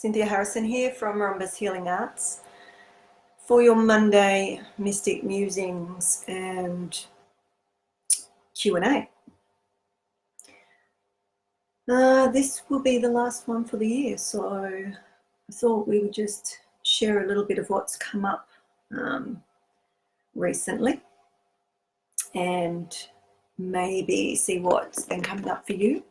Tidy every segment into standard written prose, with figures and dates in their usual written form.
Cynthia Harrison here from Rhombus Healing Arts for your Monday Mystic Musings and Q&A. This will be the last one for the year, so I thought we would just share a little bit of what's come up recently and maybe see what's been coming up for you.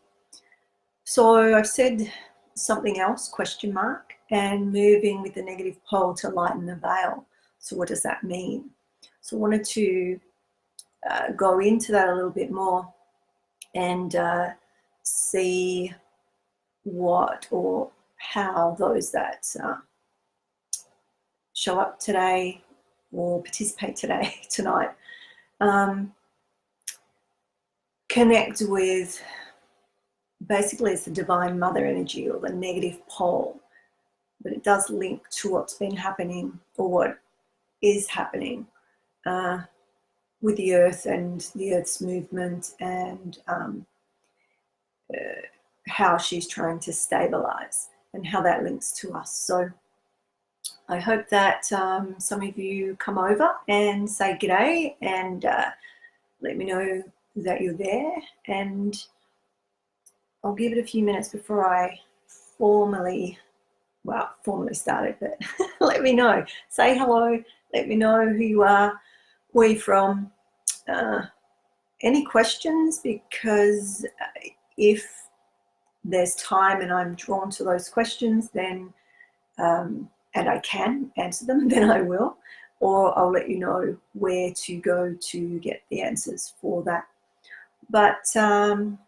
So I've said something else, question mark, and moving with the negative pole to lighten the veil. So what does that mean? So I wanted to go into that a little bit more and see what or how those that show up today or participate tonight connect with, basically it's the divine mother energy or the negative pole, but it does link to what's been happening or what is happening with the earth and the earth's movement and how she's trying to stabilize and how that links to us. So I hope that some of you come over and say g'day and let me know that you're there, and I'll give it a few minutes before I formally started, but let me know. Say hello, let me know who you are, where you're from, any questions, because if there's time and I'm drawn to those questions, then and I can answer them, then I will, or I'll let you know where to go to get the answers for that. But I'm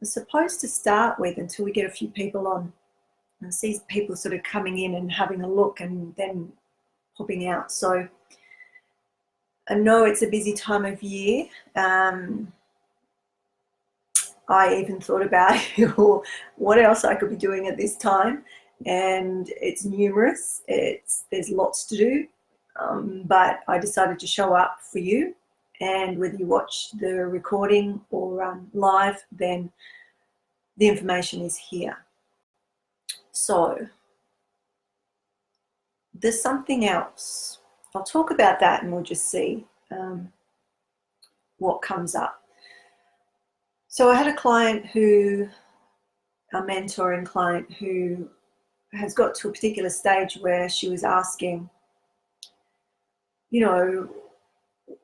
supposed to start with, until we get a few people on, and see people sort of coming in and having a look and then popping out. So I know it's a busy time of year. I even thought about what else I could be doing at this time, and it's numerous. There's lots to do, but I decided to show up for you, and whether you watch the recording or live, then the information is here. So there's something else. I'll talk about that and we'll just see what comes up. So I had a mentoring client who has got to a particular stage where she was asking,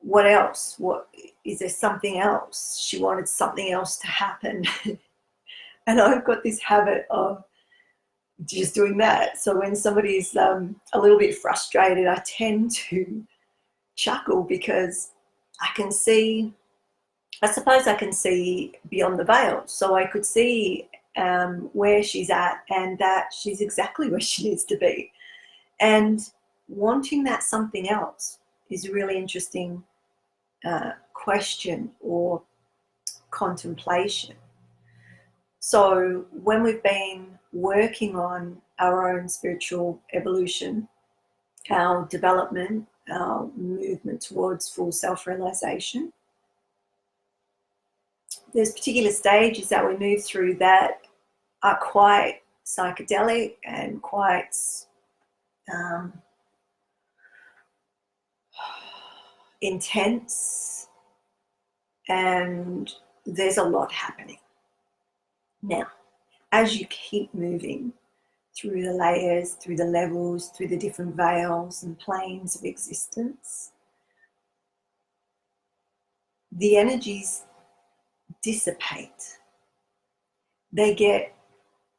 what else? What is there something else? She wanted something else to happen. And I've got this habit of just doing that. So when somebody's a little bit frustrated, I tend to chuckle because I suppose I can see beyond the veil. So I could see where she's at and that she's exactly where she needs to be. And wanting that something else is a really interesting question or contemplation. So when we've been working on our own spiritual evolution, our development, our movement towards full self-realization, there's particular stages that we move through that are quite psychedelic and quite intense, and there's a lot happening. Now, as you keep moving through the layers, through the levels, through the different veils and planes of existence, the energies dissipate. They get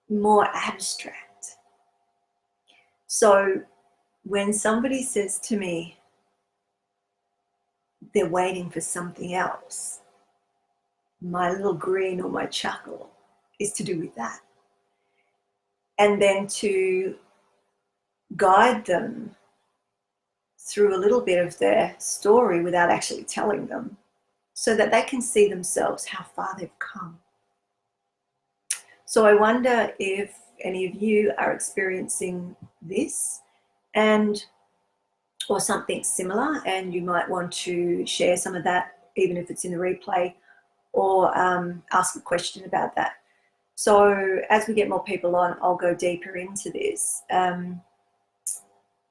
more abstract. So when somebody says to me they're waiting for something else, my little grin or my chuckle is to do with that. And then to guide them through a little bit of their story without actually telling them, so that they can see themselves how far they've come. So I wonder if any of you are experiencing this or something similar, and you might want to share some of that, even if it's in the replay, or ask a question about that. So as we get more people on, I'll go deeper into this.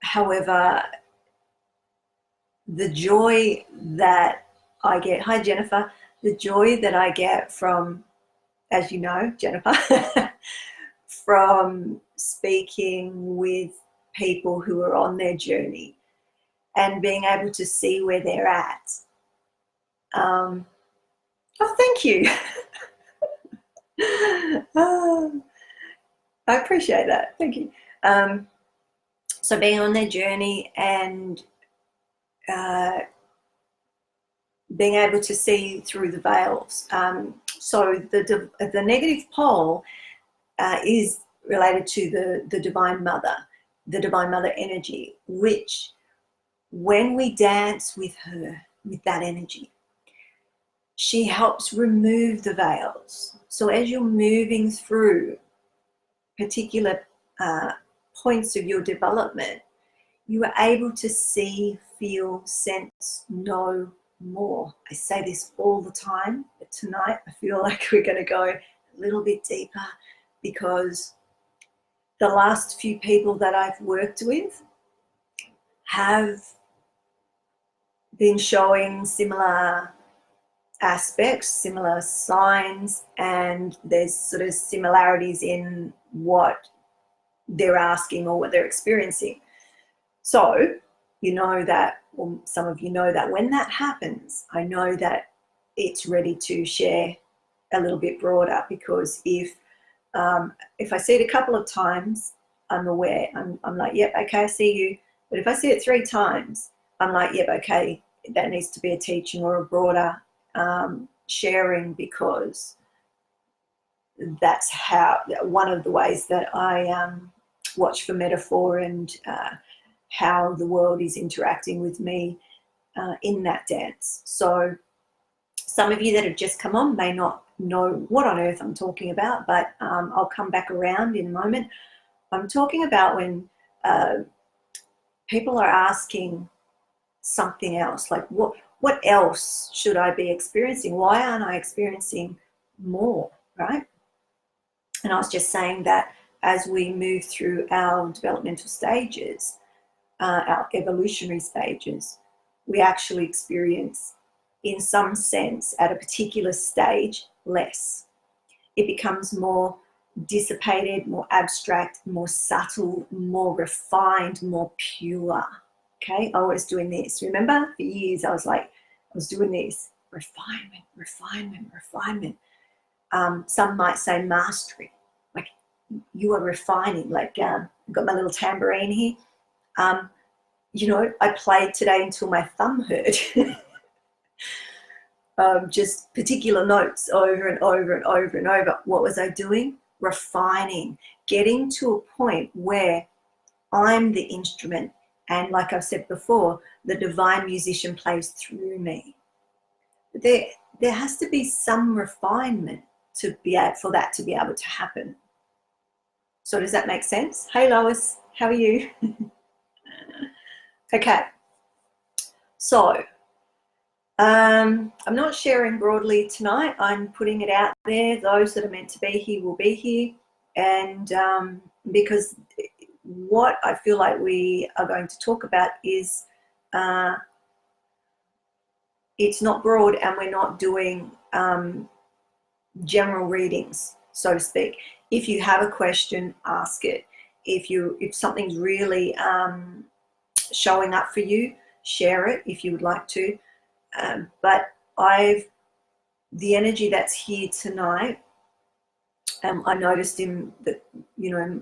However, the joy that I get, hi Jennifer, the joy that I get from, as you know, Jennifer, from speaking with people who are on their journey and being able to see where they're at. Oh, thank you. Oh, I appreciate that. Thank you. So being on their journey and being able to see through the veils. So the negative pole is related to the Divine Mother, the Divine Mother energy, which when we dance with her, with that energy, she helps remove the veils. So as you're moving through particular points of your development, you are able to see, feel, sense, know more. I say this all the time, but tonight I feel like we're going to go a little bit deeper, because the last few people that I've worked with have been showing similar aspects, similar signs, and there's sort of similarities in what they're asking or what they're experiencing. So you know that, or some of you know that when that happens, I know that it's ready to share a little bit broader, because if I see it a couple of times, I'm aware. I'm like, yep, okay, I see you. But if I see it 3 times, I'm like, yep, okay, that needs to be a teaching or a broader sharing, because that's how, one of the ways that I watch for metaphor and how the world is interacting with me in that dance. So some of you that have just come on may not know what on earth I'm talking about, but I'll come back around in a moment. I'm talking about when people are asking something else, like what else should I be experiencing? Why aren't I experiencing more, right? And I was just saying that as we move through our developmental stages, our evolutionary stages, we actually experience, in some sense, at a particular stage, less. It becomes more dissipated, more abstract, more subtle, more refined, more pure. Okay, I was doing this. Remember, for years I was doing this. Refinement, refinement, refinement. Some might say mastery. Like, you are refining. Like, I've got my little tambourine here. You know, I played today until my thumb hurt. Just particular notes over and over and over and over. What was I doing? Refining, getting to a point where I'm the instrument, and like I've said before, the divine musician plays through me. There has to be some refinement for that to be able to happen. So does that make sense? Hey Lois, how are you? Okay, so I'm not sharing broadly tonight. I'm putting it out there. Those that are meant to be here will be here. And because what I feel like we are going to talk about is it's not broad, and we're not doing general readings, so to speak. If you have a question, ask it. If something's really showing up for you, share it if you would like to. But the energy that's here tonight, I noticed in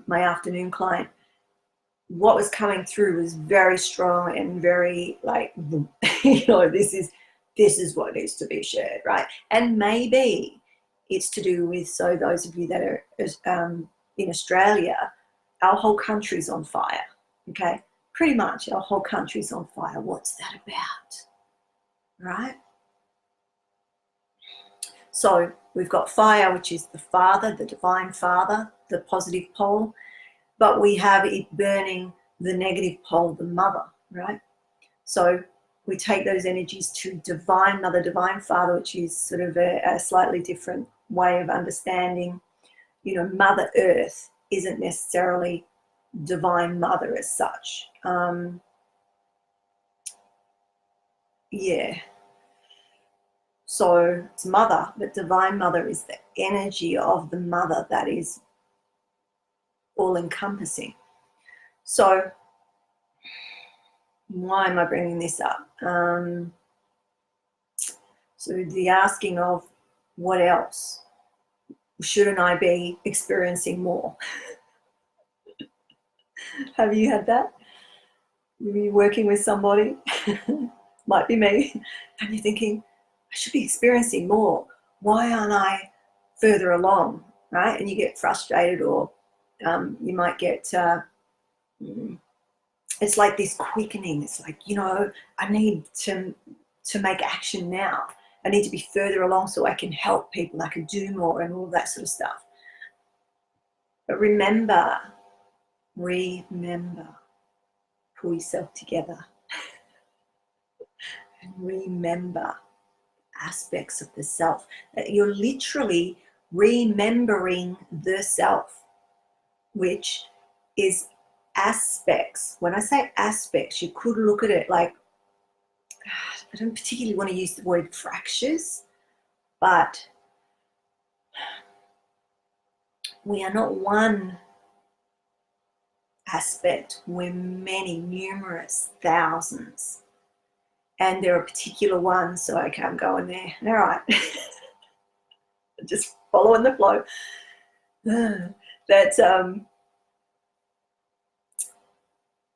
my afternoon client, what was coming through was very strong and very like, this is what needs to be shared, right? And maybe it's to do with, so those of you that are in Australia, our whole country's on fire, okay? Pretty much our whole country's on fire. What's that about, right? So we've got fire, which is the Father, the Divine Father, the positive pole, but we have it burning the negative pole, the Mother, right? So we take those energies to Divine Mother, Divine Father, which is sort of a slightly different way of understanding, Mother Earth isn't necessarily Divine Mother as such. Yeah. So it's Mother, but Divine Mother is the energy of the Mother that is all-encompassing. So why am I bringing this up? So the asking of what else? Shouldn't I be experiencing more? Have you had that? You're working with somebody, might be me, and you're thinking, I should be experiencing more. Why aren't I further along, right? And you get frustrated, or you might get, it's like this quickening. It's like, I need to make action now. I need to be further along so I can help people, I can do more, and all that sort of stuff. But remember, pull yourself together and remember aspects of the self, that you're literally remembering the self, which is aspects. When I say aspects, you could look at it like, I don't particularly want to use the word fractures, but we are not one aspect, we're many, numerous, thousands. And there are particular ones, so okay, I'm going there. All right. Just following the flow. That,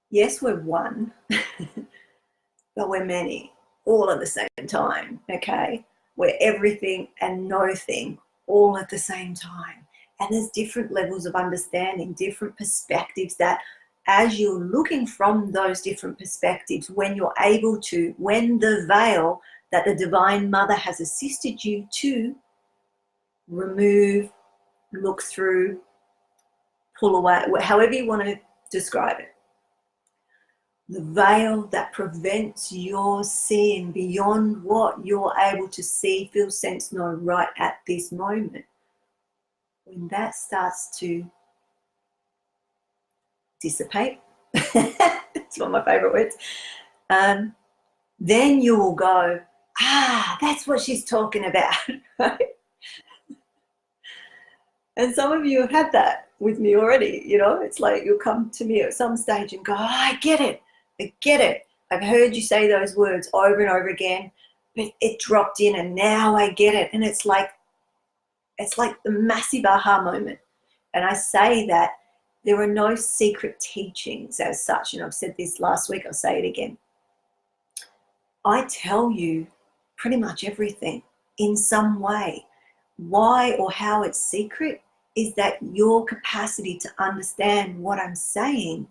yes, we're one, but we're many, all at the same time, okay? We're everything and nothing all at the same time. And there's different levels of understanding, different perspectives that, as you're looking from those different perspectives, when you're able to, when the veil that the Divine Mother has assisted you to remove, look through, pull away, however you want to describe it, the veil that prevents your seeing beyond what you're able to see, feel, sense, know right at this moment, when that starts to dissipate, it's one of my favorite words, then you will go, that's what she's talking about, right? And some of you have had that with me already, it's like you'll come to me at some stage and go, I get it. I've heard you say those words over and over again, but it dropped in and now I get it. And it's like the massive aha moment. And I say that there are no secret teachings as such. And I've said this last week, I'll say it again. I tell you pretty much everything in some way. Why or how it's secret is that your capacity to understand what I'm saying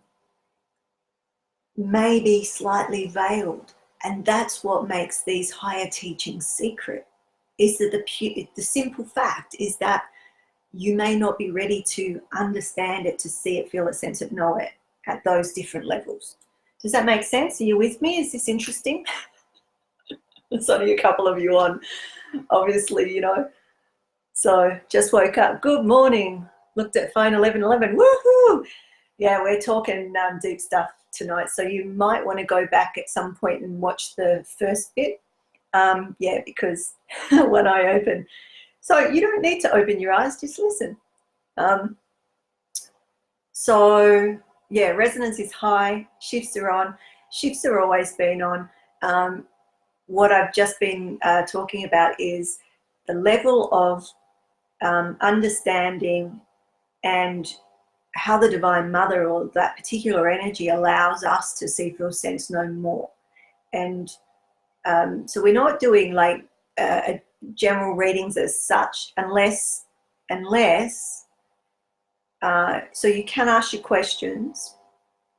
may be slightly veiled, and that's what makes these higher teachings secret, is that the simple fact is that you may not be ready to understand it, to see it, feel it, sense it, know it at those different levels. Does that make sense? Are you with me? Is this interesting? There's only a couple of you on, obviously, So just woke up. Good morning. Looked at phone 11:11. Woohoo! Yeah, we're talking deep stuff tonight. So you might want to go back at some point and watch the first bit. Yeah, because when I open, so you don't need to open your eyes, just listen. So yeah, resonance is high. Shifts are on. Shifts are always been on. What I've just been talking about is the level of understanding and how the Divine Mother or that particular energy allows us to see, feel, sense, know more. And so we're not doing like general readings as such, unless so you can ask your questions,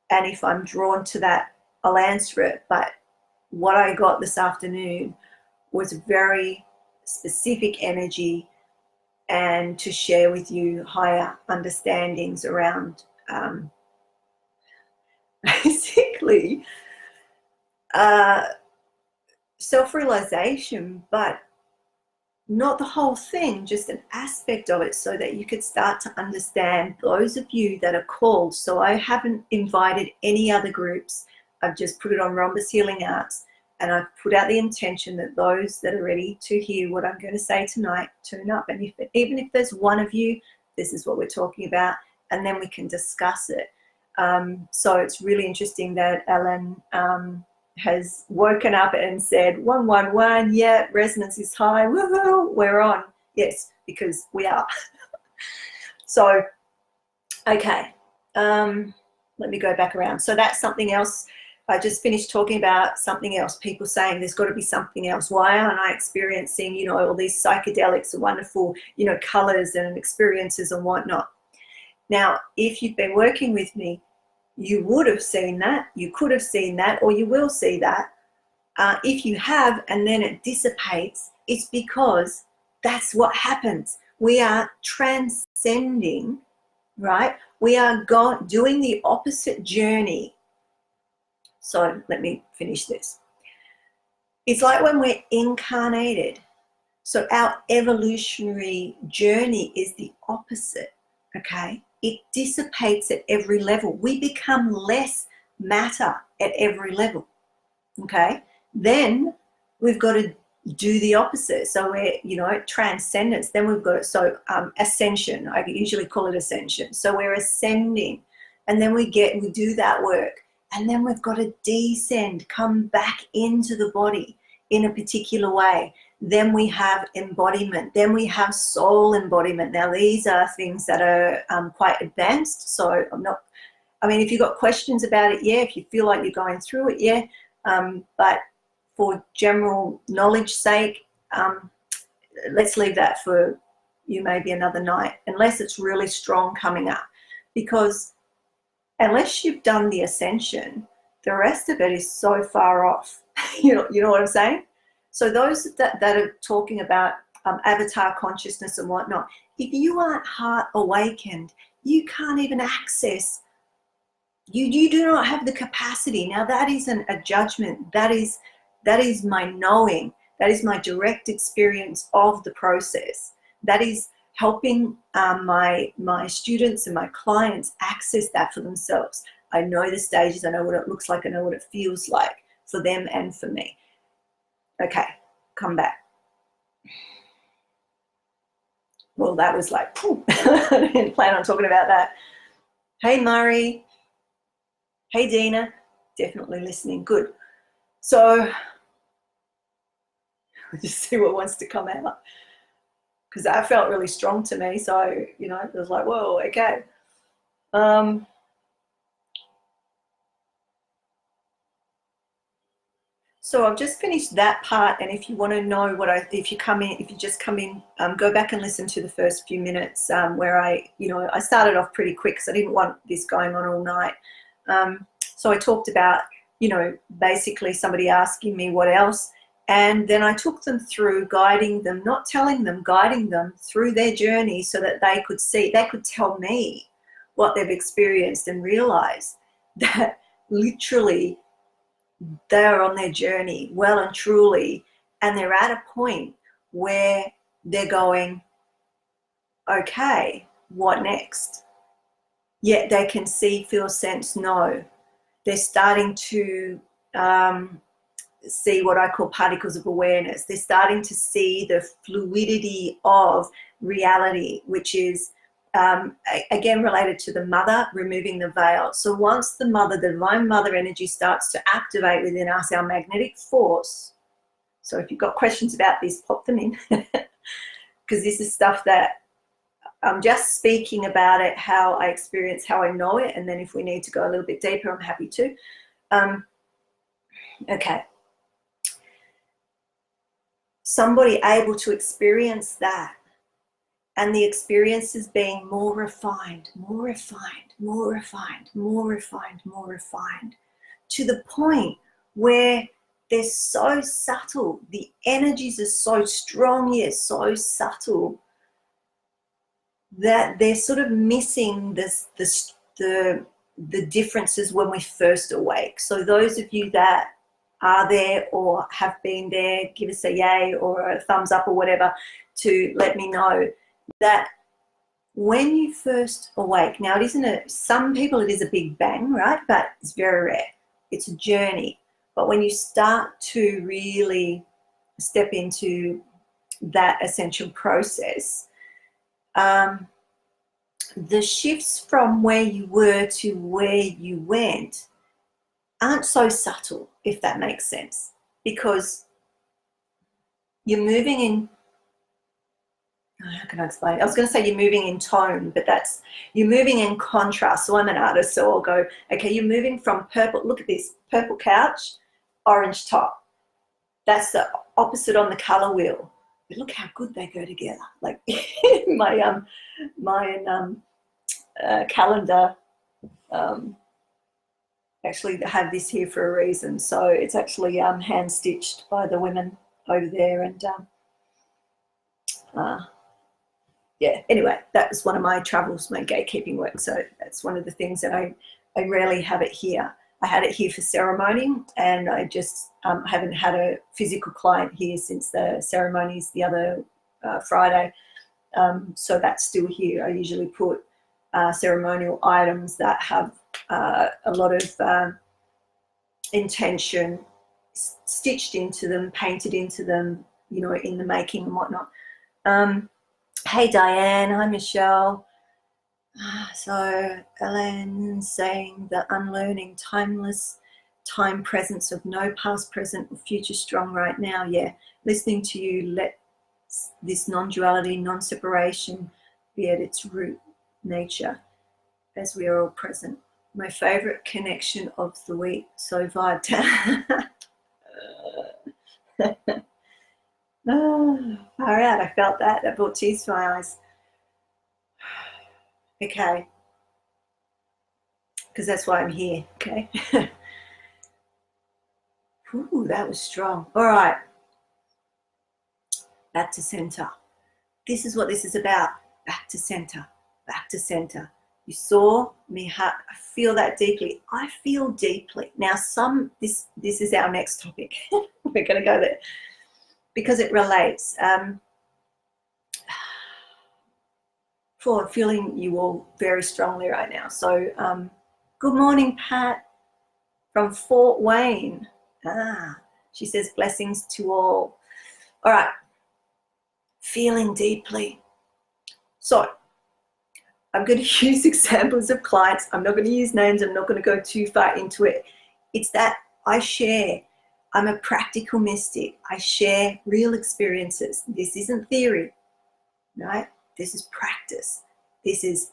and if I'm drawn to that, I'll answer it. But what I got this afternoon was very specific energy, and to share with you higher understandings around basically self-realization, but not the whole thing, just an aspect of it, so that you could start to understand those of you that are called. So I haven't invited any other groups. I've just put it on Rhombus Healing Arts, and I've put out the intention that those that are ready to hear what I'm going to say tonight, tune up. And even if there's one of you, this is what we're talking about, and then we can discuss it. So it's really interesting that Ellen has woken up and said 111, yeah, resonance is high, woohoo, we're on. Yes, because we are. So okay, let me go back around. So that's something else. I just finished talking about something else, people saying there's got to be something else. Why aren't I experiencing, you know, all these psychedelics and wonderful, you know, colors and experiences and whatnot? Now, if you've been working with me, you would have seen that, you could have seen that, or you will see that. If you have, and then it dissipates, it's because that's what happens. We are transcending, right? We are doing the opposite journey. So let me finish this. It's like when we're incarnated. So our evolutionary journey is the opposite, okay? It dissipates at every level. We become less matter at every level, okay? Then we've got to do the opposite. So we're, you know, transcendence. Then we've got, ascension. I usually call it ascension. So we're ascending, and then we do that work. And then we've got to descend, come back into the body in a particular way. Then we have embodiment. Then we have soul embodiment. Now, these are things that are quite advanced. So if you've got questions about it, yeah. If you feel like you're going through it, yeah. But for general knowledge sake, let's leave that for you maybe another night, unless it's really strong coming up. Because unless you've done the ascension, the rest of it is so far off. You know what I'm saying? So those that are talking about avatar consciousness and whatnot, if you aren't heart awakened, you can't even access, you do not have the capacity. Now that isn't a judgment. That is my knowing. That is my direct experience of the process. That is helping my students and my clients access that for themselves. I know the stages, I know what it looks like, I know what it feels like for them and for me. Okay, come back. Well, that was like, I didn't plan on talking about that. Hey, Murray. Hey, Dina. Definitely listening. Good. So, just see what wants to come out. Because that felt really strong to me. So, you know, it was like, whoa, okay. So I've just finished that part, and if you want to know if you just come in, go back and listen to the first few minutes where I started off pretty quick because I didn't want this going on all night. So I talked about, you know, basically somebody asking me what else, and then I took them through, guiding them, not telling them, guiding them through their journey so that they could tell me what they've experienced and realize that literally they're on their journey well and truly, and they're at a point where they're going, okay, what next? Yet they can see, feel, sense, know. They're starting to see what I call particles of awareness. They're starting to see the fluidity of reality, which is again related to the mother removing the veil. So once the divine mother energy starts to activate within us, our magnetic force. So if you've got questions about this, pop them in, because this is stuff that I'm just speaking about it, how I experience, how I know it, and then if we need to go a little bit deeper, I'm happy to. Okay. Somebody able to experience that, and the experience is being more refined, more refined, more refined, more refined, more refined, to the point where they're so subtle. The energies are so strong yet so subtle that they're sort of missing the differences when we first awake. So those of you that are there or have been there, give us a yay or a thumbs up or whatever to let me know that when you first awake, now it isn't some people it is a big bang, right? But it's very rare. It's a journey. But when you start to really step into that essential process, the shifts from where you were to where you went aren't so subtle, if that makes sense, because you're moving in, how can I explain? I was going to say you're moving in tone, but you're moving in contrast. So I'm an artist, so I'll go, okay, you're moving from purple, look at this, purple couch, orange top. That's the opposite on the color wheel. But look how good they go together. Like my calendar, actually have this here for a reason. So it's actually hand stitched by the women over there, and yeah, anyway, that was one of my travels, my gatekeeping work. So that's one of the things that I rarely have it here. I had it here for ceremony, and I just haven't had a physical client here since the ceremonies the other Friday. So that's still here. I usually put ceremonial items that have a lot of intention stitched into them, painted into them, you know, in the making and whatnot. Hey Diane, hi Michelle. So Ellen saying the unlearning, timeless time presence of no past, present or future strong right now. Yeah, listening to you, let this non-duality, non-separation be at its root nature as we are all present. My favorite connection of the week. So vibe. Oh, far out. I felt that. That brought tears to my eyes. Okay. Because that's why I'm here. Okay. Ooh, that was strong. All right. Back to center. This is what this is about. Back to center. Back to center. You saw me. I feel that deeply. I feel deeply. Now, this is our next topic. We're going to go there because it relates. For feeling you all very strongly right now. So, good morning, Pat from Fort Wayne. She says blessings to all. All right, feeling deeply. So, I'm going to use examples of clients. I'm not going to use names. I'm not going to go too far into it. It's that I share. I'm a practical mystic. I share real experiences. This isn't theory, right? This is practice. This is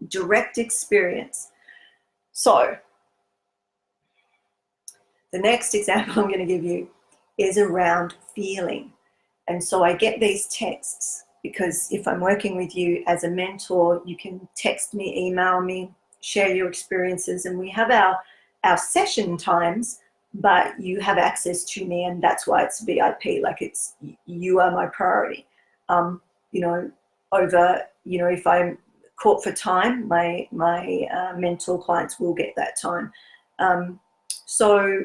direct experience. So the next example I'm going to give you is around feeling. And so I get these texts because if I'm working with you as a mentor, you can text me, email me, share your experiences, and we have our session times, but you have access to me, and that's why it's VIP. Like you are my priority. You know, over, you know, if I'm caught for time, my mentor clients will get that time. So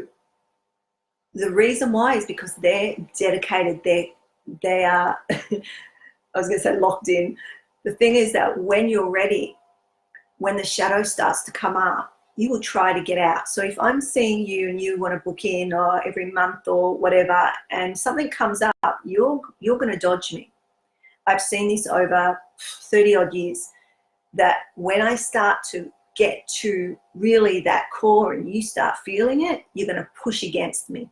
the reason why is because they're dedicated. They are, I was going to say locked in. The thing is that when you're ready, when the shadow starts to come up, you will try to get out. So if I'm seeing you and you want to book in or every month or whatever, and something comes up, you're going to dodge me. I've seen this over 30 odd years, that when I start to get to really that core and you start feeling it, you're going to push against me.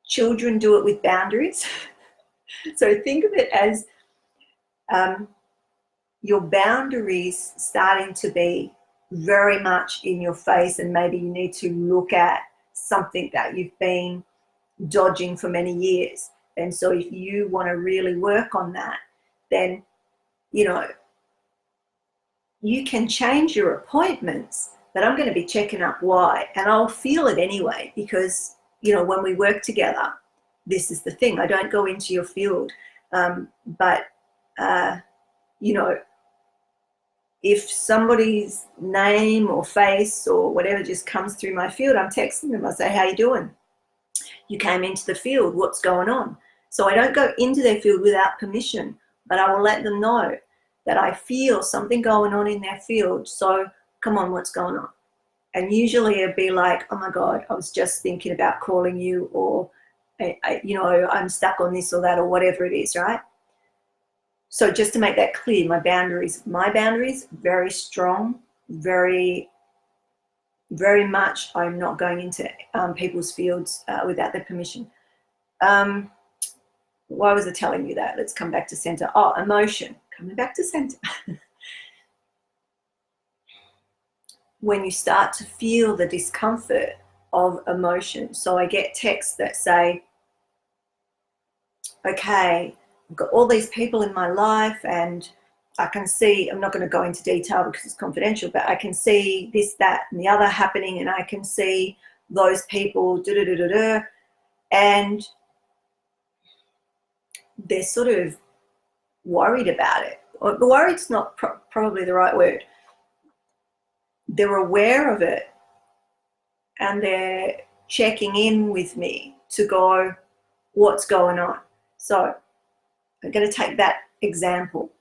Children do it with boundaries. So think of it as your boundaries starting to be very much in your face, and maybe you need to look at something that you've been dodging for many years. And so if you want to really work on that, then, you know, you can change your appointments, but I'm going to be checking up why. And I'll feel it anyway, because, you know, when we work together, this is the thing. I don't go into your field, but, you know, if somebody's name or face or whatever just comes through my field, I'm texting them. I say, how you doing? You came into the field, what's going on? So I don't go into their field without permission, but I will let them know that I feel something going on in their field. So come on, what's going on? And usually it'd be like, oh my God, I was just thinking about calling you, or, I'm stuck on this or that, or whatever it is, right? So just to make that clear, my boundaries, very strong, very, very much. I'm not going into people's fields without their permission. Why was I telling you that? Let's come back to center. Oh, emotion. Coming back to center. When you start to feel the discomfort of emotion. So I get texts that say, okay, I've got all these people in my life and I can see, I'm not going to go into detail because it's confidential, but I can see this, that, and the other happening, and I can see those people, and they're sort of worried about it. Or worried's not probably the right word. They're aware of it and they're checking in with me to go, what's going on? So I'm going to take that example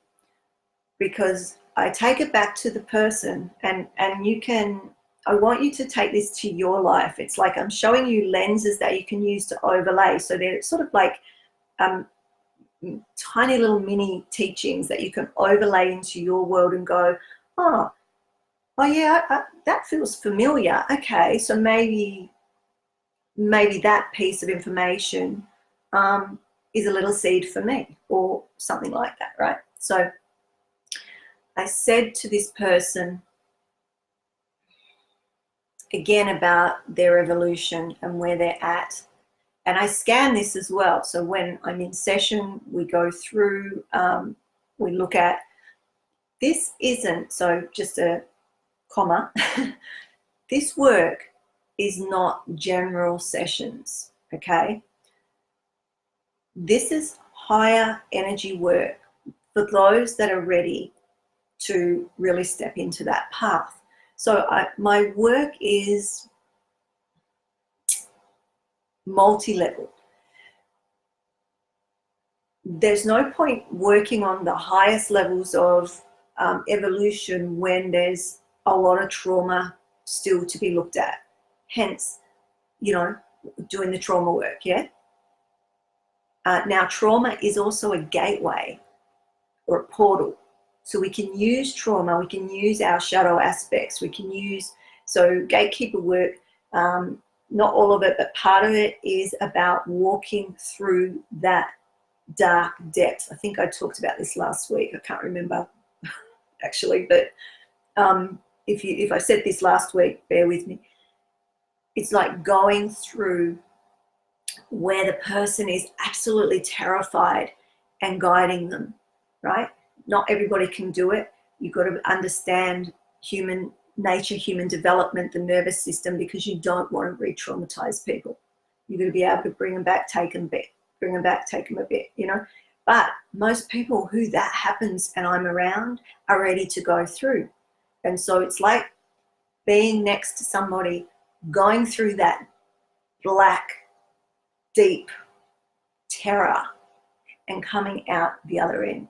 because I take it back to the person, and I want you to take this to your life. It's like I'm showing you lenses that you can use to overlay. So they're sort of like tiny little mini teachings that you can overlay into your world and go, oh yeah, that feels familiar. Okay, so maybe that piece of information is a little seed for me, or something like that, right? So I said to this person again about their evolution and where they're at. And I scan this as well. So when I'm in session, we go through, we look at, this isn't, so just a comma, this work is not general sessions, okay? This is higher energy work for those that are ready to really step into that path. So my work is multi-level. There's no point working on the highest levels of evolution when there's a lot of trauma still to be looked at. Hence, doing the trauma work, yeah? Now, trauma is also a gateway or a portal. So we can use trauma, we can use our shadow aspects, we can use, so gatekeeper work, not all of it, but part of it is about walking through that dark depth. I think I talked about this last week. I can't remember actually, but if I said this last week, bear with me. It's like going through where the person is absolutely terrified and guiding them, right? Not everybody can do it. You've got to understand human nature, human development, the nervous system, because you don't want to re-traumatize people. You're going to be able to bring them back, take them a bit, bring them back, take them a bit, But most people who that happens and I'm around are ready to go through. And so it's like being next to somebody going through that black, deep terror and coming out the other end.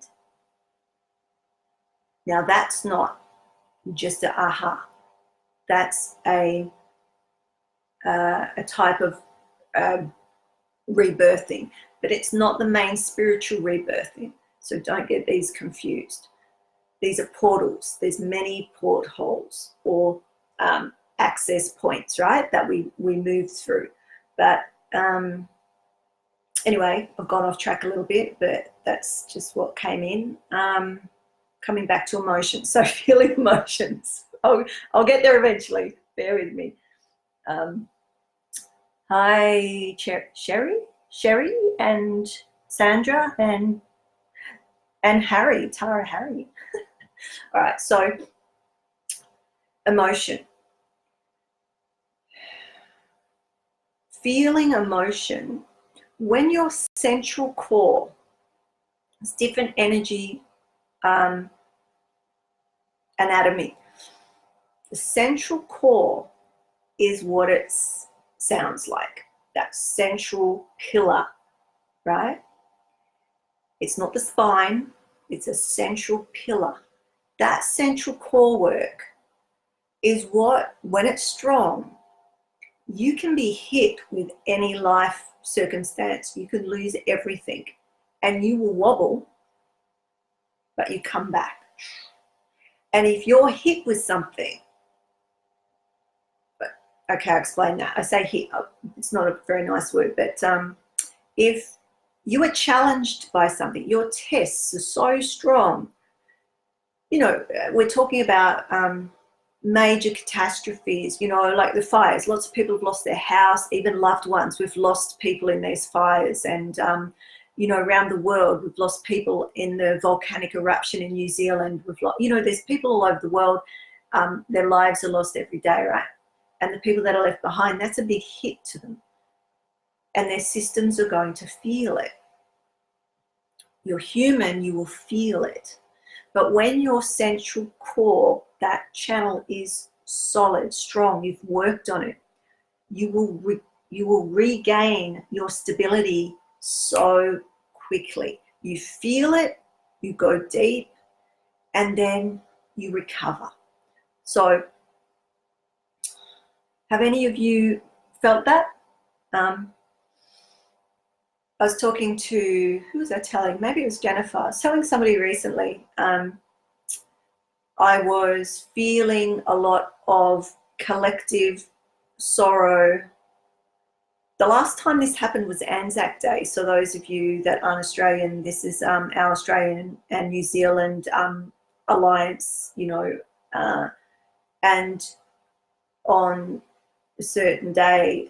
Now that's not just a aha. That's a type of rebirthing, but it's not the main spiritual rebirthing. So don't get these confused. These are portals. There's many portholes or access points, right, that we move through. But anyway, I've gone off track a little bit, but that's just what came in. Coming back to emotions, so feeling emotions. I'll get there eventually. Bear with me. Hi, Sherry, and Sandra, and Harry, Tara, Harry. All right, so emotion. Feeling emotion. When your central core has different energy anatomy. The central core is what it sounds like, that central pillar, right? It's not the spine, it's a central pillar. That central core work is what, when it's strong, you can be hit with any life circumstance. You can lose everything and you will wobble, but you come back. And if you're hit with something, okay, I'll explain that. I say hit, it's not a very nice word, but if you are challenged by something, your tests are so strong, you know, we're talking about major catastrophes, you know, like the fires. Lots of people have lost their house, even loved ones. We've lost people in these fires, and you know, around the world, we've lost people in the volcanic eruption in New Zealand. We've lost, you know, there's people all over the world. Their lives are lost every day, right? And the people that are left behind, that's a big hit to them. And their systems are going to feel it. You're human, you will feel it. But when your central core, that channel is solid, strong, you've worked on it, you will regain your stability so quickly. You feel it, you go deep, and then you recover. So have any of you felt that? I was talking to, who was I telling? Maybe it was Jennifer. I was telling somebody recently. I was feeling a lot of collective sorrow. The last time this happened was Anzac Day. So those of you that aren't Australian, this is our Australian and New Zealand alliance, you know, and on a certain day,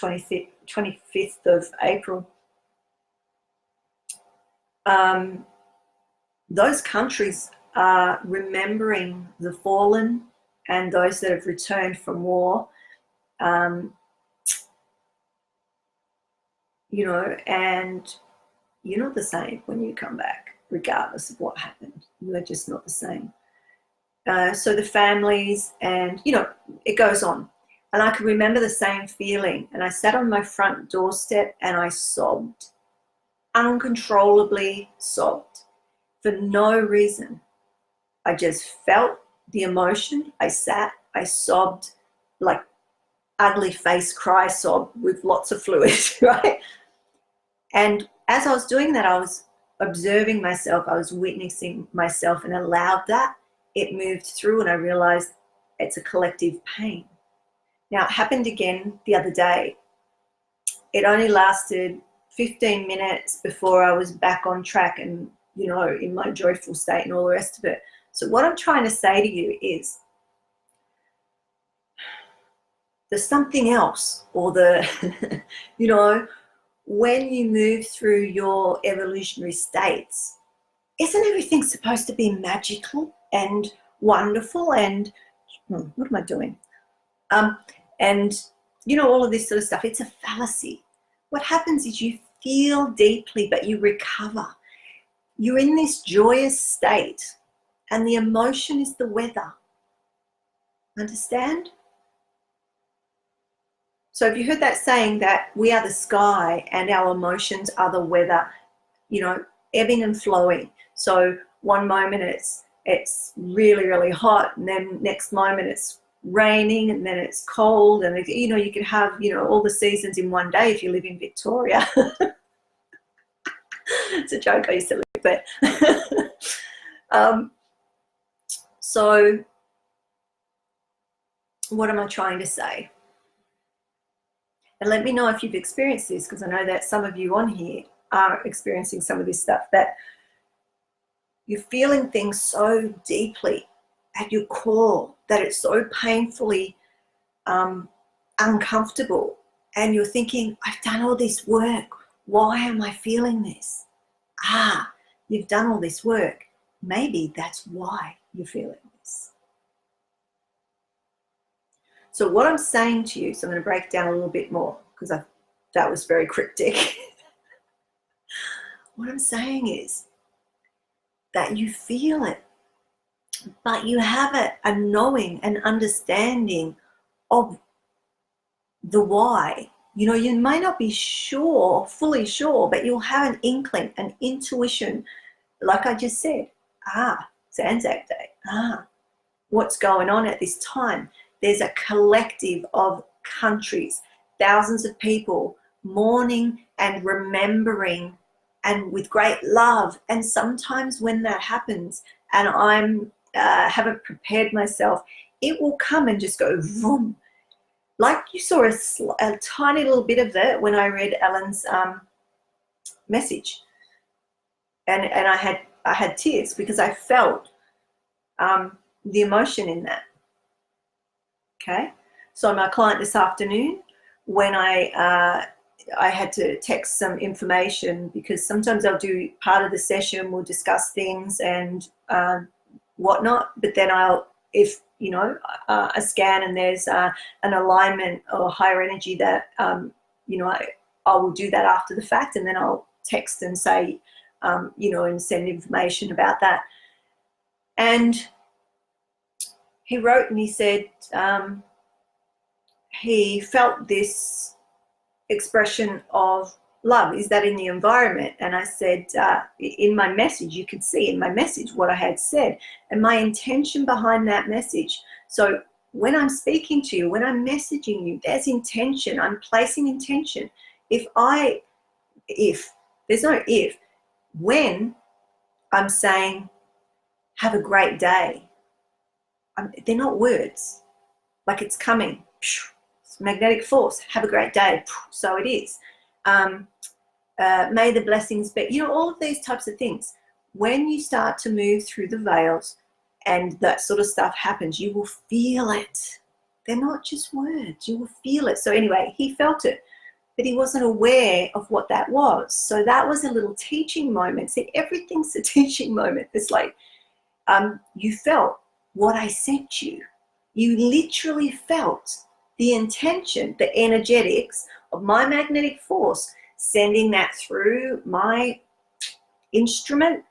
25th of April, those countries are remembering the fallen and those that have returned from war, you know, and you're not the same when you come back, regardless of what happened. You are just not the same. So the families, and, you know, it goes on. And I can remember the same feeling. And I sat on my front doorstep and I sobbed, uncontrollably sobbed, for no reason. I just felt the emotion. I sat, I sobbed, like ugly face cry sob with lots of fluid, right? And as I was doing that, I was observing myself, I was witnessing myself, and allowed that. It moved through, and I realized it's a collective pain. Now, it happened again the other day. It only lasted 15 minutes before I was back on track and, you know, in my joyful state and all the rest of it. So what I'm trying to say to you is there's something else, or the, you know, when you move through your evolutionary states, isn't everything supposed to be magical and wonderful and, what am I doing? And, you know, all of this sort of stuff, it's a fallacy. What happens is you feel deeply, but you recover. You're in this joyous state, and the emotion is the weather. Understand? So have you heard that saying that we are the sky and our emotions are the weather, you know, ebbing and flowing. So one moment it's really, really hot, and then next moment it's raining, and then it's cold, and, you know, you could have, you know, all the seasons in one day if you live in Victoria. It's a joke, I used to live there. So what am I trying to say? And let me know if you've experienced this, because I know that some of you on here are experiencing some of this stuff, that you're feeling things so deeply at your core that it's so painfully uncomfortable, and you're thinking, I've done all this work, why am I feeling this? You've done all this work. Maybe that's why you're feeling this. So what I'm saying to you, so I'm going to break it down a little bit more, because that was very cryptic. What I'm saying is that you feel it. but you have a knowing, an understanding of the why. You know, you may not be sure, fully sure, but you'll have an inkling, an intuition, like I just said. It's Anzac Day. What's going on at this time? There's a collective of countries, thousands of people mourning and remembering, and with great love. And sometimes when that happens and I'm haven't prepared myself, it will come and just go vroom. Like you saw a tiny little bit of it when I read Ellen's message, and I had tears because I felt the emotion in that. Okay, so my client this afternoon, when I had to text some information, because sometimes I'll do part of the session, we'll discuss things and whatnot, but then if you know, a scan and there's an alignment or higher energy that, you know, I will do that after the fact, and then I'll text and say, you know, and send information about that. And he wrote and he said he felt this expression of love. Is that in the environment? And I said, in my message, you could see in my message what I had said and my intention behind that message. So when I'm speaking to you, when I'm messaging you, there's intention. I'm placing intention. If there's no if, when I'm saying, have a great day, they're not words. Like it's coming. It's magnetic force. Have a great day. So it is. May the blessings be, you know, all of these types of things. When you start to move through the veils and that sort of stuff happens, you will feel it. They're not just words, you will feel it. So anyway, he felt it, but he wasn't aware of what that was. So that was a little teaching moment. See, everything's a teaching moment. It's like, you felt what I sent you. You literally felt the intention, the energetics of my magnetic force, sending that through my instrument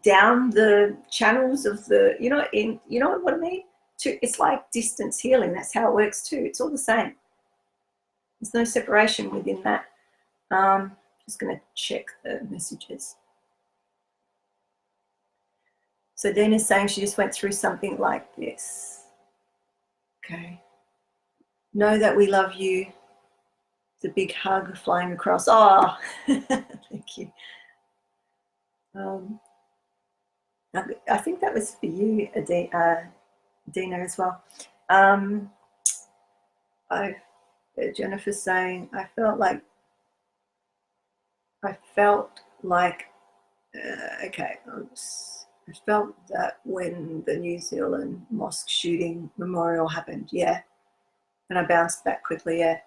down the channels of the, you know what I mean? It's like distance healing. That's how it works too. It's all the same. There's no separation within that. Just going to check the messages. So Dina's saying she just went through something like this. Okay. Know that we love you. The big hug flying across. Oh, thank you. I think that was for you, Dina, as well. Jennifer's saying, I felt like, okay, I felt that when the New Zealand mosque shooting memorial happened, yeah. And I bounced back quickly, yeah.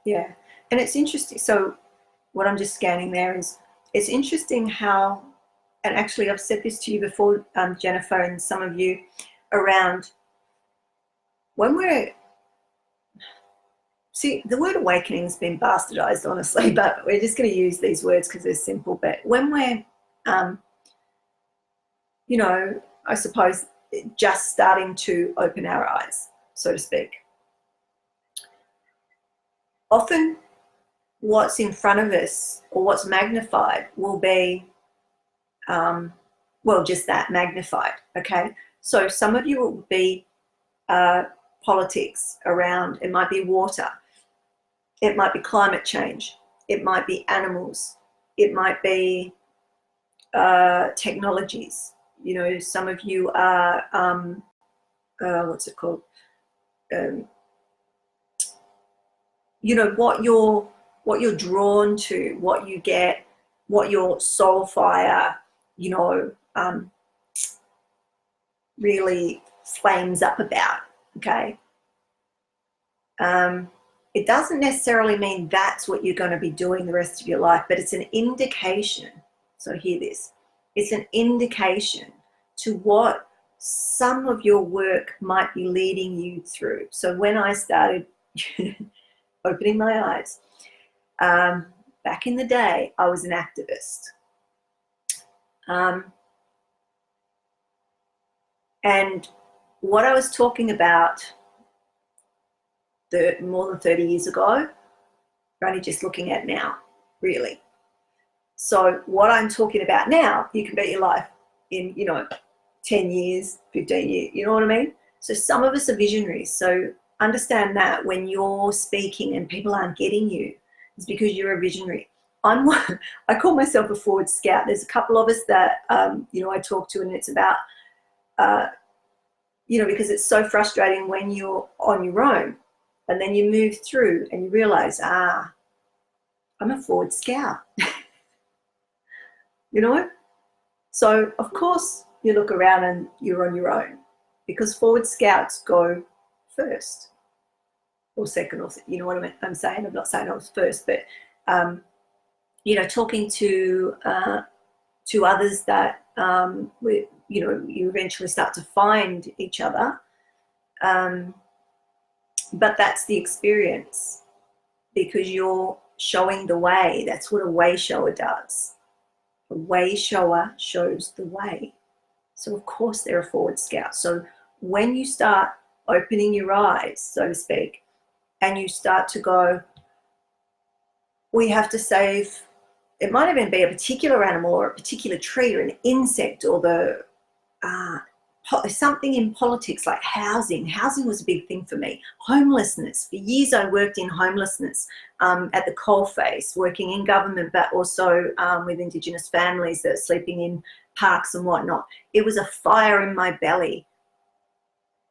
Yeah, and it's interesting. So what I'm just scanning there is, it's interesting how, and actually I've said this to you before, Jennifer, and some of you, around when see, the word awakening has been bastardized, honestly, but we're just going to use these words because they're simple. But when we're, you know, I suppose just starting to open our eyes, so to speak, often what's in front of us or what's magnified will be, well, just that, magnified, okay? So some of you will be politics around, it might be water, it might be climate change, it might be animals, it might be technologies. You know, some of you are, what's it called? You know, what you're drawn to, what you get, what your soul fire, you know, really flames up about, okay? It doesn't necessarily mean that's what you're going to be doing the rest of your life, but it's an indication. So hear this. It's an indication to what some of your work might be leading you through. So when I started opening my eyes, back in the day, I was an activist. And what I was talking about more than 30 years ago, we're only just looking at now, really. So what I'm talking about now, you can bet your life in, 10 years, 15 years, you know what I mean? So some of us are visionaries. So understand that when you're speaking and people aren't getting you, it's because you're a visionary. I call myself a forward scout. There's a couple of us that, I talk to, and it's about, because it's so frustrating when you're on your own and then you move through and you realize, I'm a forward scout. So of course you look around and you're on your own, because forward scouts go first or second, or you know what I'm saying. I'm not saying I was first, but talking to others that you eventually start to find each other, but that's the experience, because you're showing the way. That's what a way shower does. A way shower shows the way. So of course they're a forward scout. So when you start opening your eyes, so to speak, and you start to go, we have to save, it might even be a particular animal or a particular tree or an insect, or the something in politics like housing. Housing was a big thing for me. Homelessness. For years I worked in homelessness at the coalface, working in government, but also with Indigenous families that are sleeping in parks and whatnot. It was a fire in my belly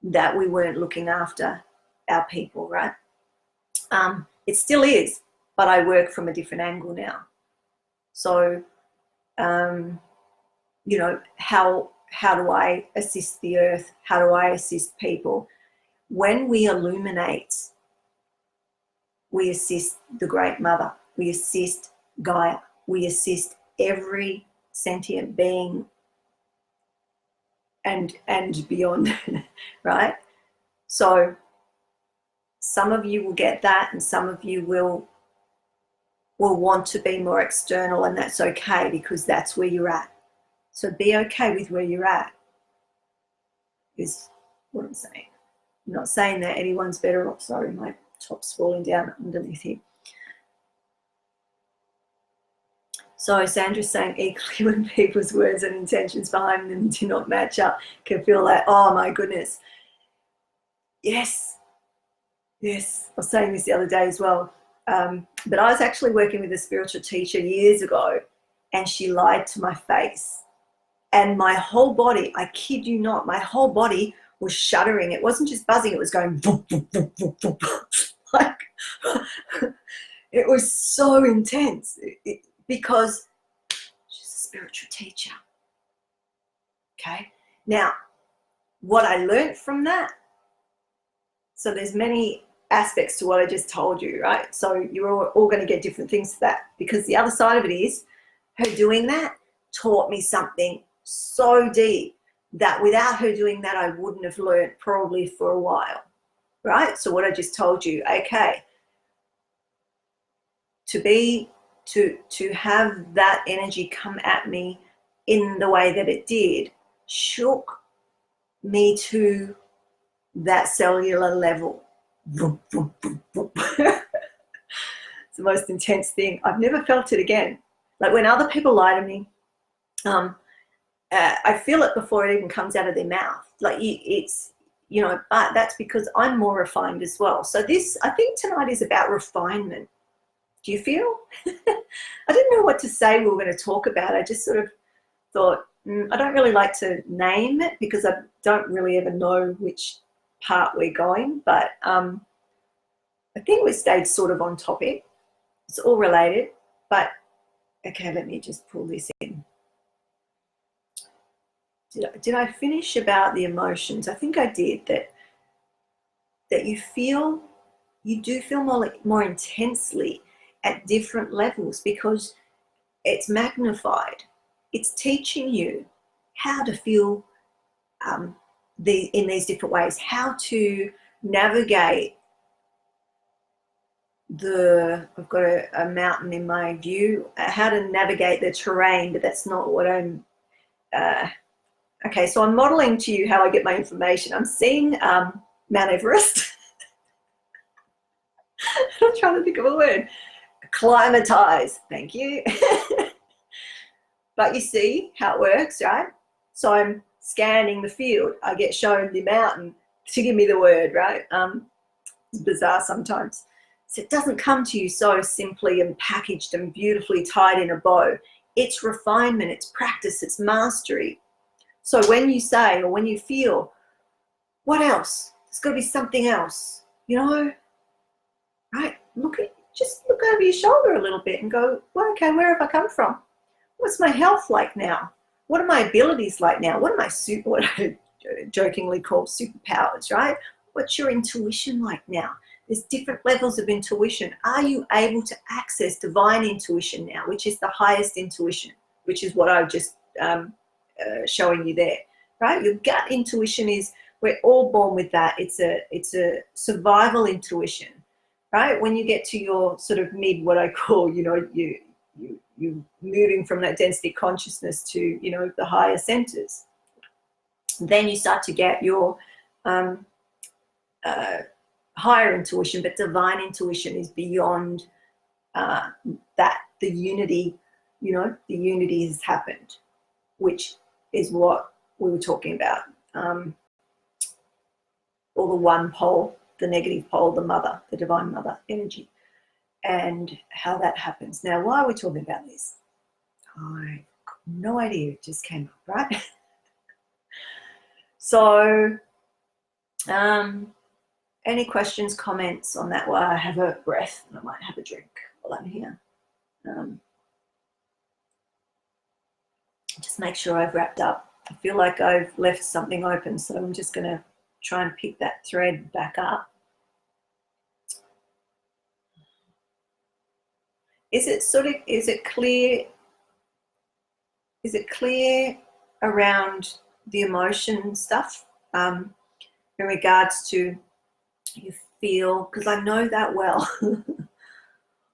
that we weren't looking after our people, right? It still is, but I work from a different angle now. So, how do I assist the earth? How do I assist people? When we illuminate, we assist the Great Mother. We assist Gaia. We assist every sentient being and beyond, right? So some of you will get that, and some of you will want to be more external, and that's okay, because that's where you're at. So be okay with where you're at, is what I'm saying. I'm not saying that anyone's better off. Sorry, my top's falling down underneath here. So Sandra's saying, equally when people's words and intentions behind them do not match up, can feel like, oh my goodness. Yes. I was saying this the other day as well. But I was actually working with a spiritual teacher years ago, and she lied to my face. And my whole body, I kid you not, my whole body was shuddering. It wasn't just buzzing, it was going boop, boop, boop, boop, boop, boop. Like, it was so intense, because she's a spiritual teacher. Okay. Now, what I learned from that, so there's many aspects to what I just told you, right? So you're all going to get different things to that, because the other side of it is her doing that taught me something so deep that without her doing that, I wouldn't have learned probably for a while, right? So what I just told you, okay, to have that energy come at me in the way that it did shook me to that cellular level. It's the most intense thing. I've never felt it again. Like when other people lie to me, I feel it before it even comes out of their mouth. Like but that's because I'm more refined as well. So this, I think tonight is about refinement. Do you feel? I didn't know what to say we were going to talk about. I just sort of thought, I don't really like to name it, because I don't really ever know which part we're going, but I think we stayed sort of on topic. It's all related, but okay, let me just pull this in. Did I finish about the emotions? I think I did. That you do feel more intensely at different levels, because it's magnified. It's teaching you how to feel in these different ways, how to navigate I've got a mountain in my view, how to navigate the terrain, but that's not what I'm, okay, so I'm modeling to you how I get my information. I'm seeing Mount Everest. I'm trying to think of a word. Climatize, thank you. But you see how it works, right? So I'm scanning the field. I get shown the mountain to give me the word, right? It's bizarre sometimes. So it doesn't come to you so simply and packaged and beautifully tied in a bow. It's refinement, it's practice, it's mastery. So when you say, or when you feel, what else? There's got to be something else, you know, right? Just look over your shoulder a little bit and go, well, okay, where have I come from? What's my health like now? What are my abilities like now? What I jokingly call superpowers, right? What's your intuition like now? There's different levels of intuition. Are you able to access divine intuition now, which is the highest intuition, which is what I've just showing you there, right? Your gut intuition is, we're all born with that. It's a survival intuition, right? When you get to your sort of mid, what I call, you know, you moving from that density consciousness to, you know, the higher centers, then you start to get your higher intuition, but divine intuition is beyond that. The unity, you know, the unity has happened, which is what we were talking about. Or the one pole, the negative pole, the mother, the divine mother energy, and how that happens. Now, why are we talking about this? I got no idea, it just came up, right? So, any questions, comments on that while I have a breath, and I might have a drink while I'm here. Just make sure I've wrapped up. I feel like I've left something open, so I'm just going to try and pick that thread back up. Is it clear around the emotion stuff in regards to you feel, because I know that well.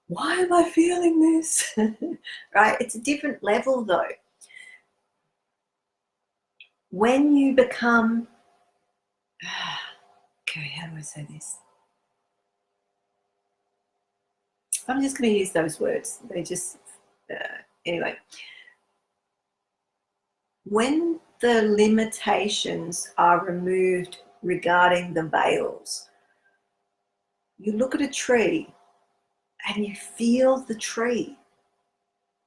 Why am I feeling this? Right? It's a different level though. When you become, okay, how do I say this? I'm just going to use those words. They just, anyway. When the limitations are removed regarding the veils, you look at a tree and you feel the tree,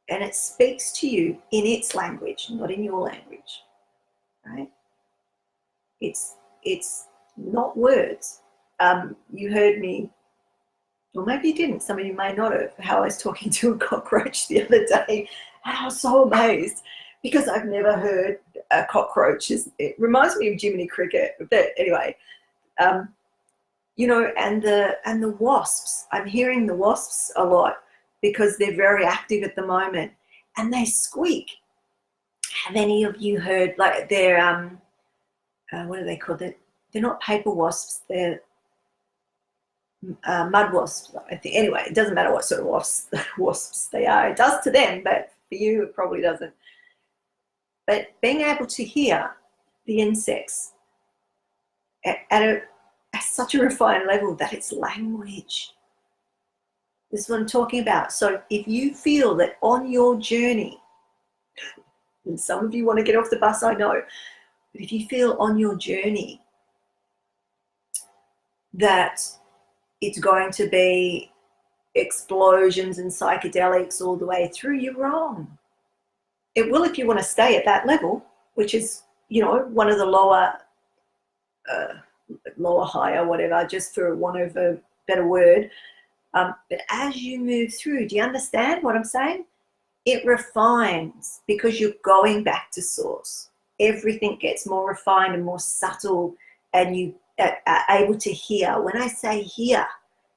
and it speaks to you in its language, not in your language, right? It's not words. You heard me, or maybe you didn't, some of you may not have, how I was talking to a cockroach the other day, and I was so amazed because I've never heard a cockroach. It reminds me of Jiminy Cricket, but anyway, you know, and the wasps. I'm hearing the wasps a lot because they're very active at the moment, and they squeak. Have any of you heard, like, they're what are they called? They're not paper wasps. They're mud wasps, I think. Anyway, it doesn't matter what sort of wasps they are. It does to them, but for you, it probably doesn't. But being able to hear the insects at such a refined level that it's language. This is what I'm talking about. So if you feel that on your journey, and some of you want to get off the bus, I know, but if you feel on your journey that it's going to be explosions and psychedelics all the way through, you're wrong. It will if you want to stay at that level, which is, you know, one of the lower, higher, whatever, just for want of a better word. But as you move through, do you understand what I'm saying? It refines because you're going back to source. Everything gets more refined and more subtle, and you are able to hear. When I say hear,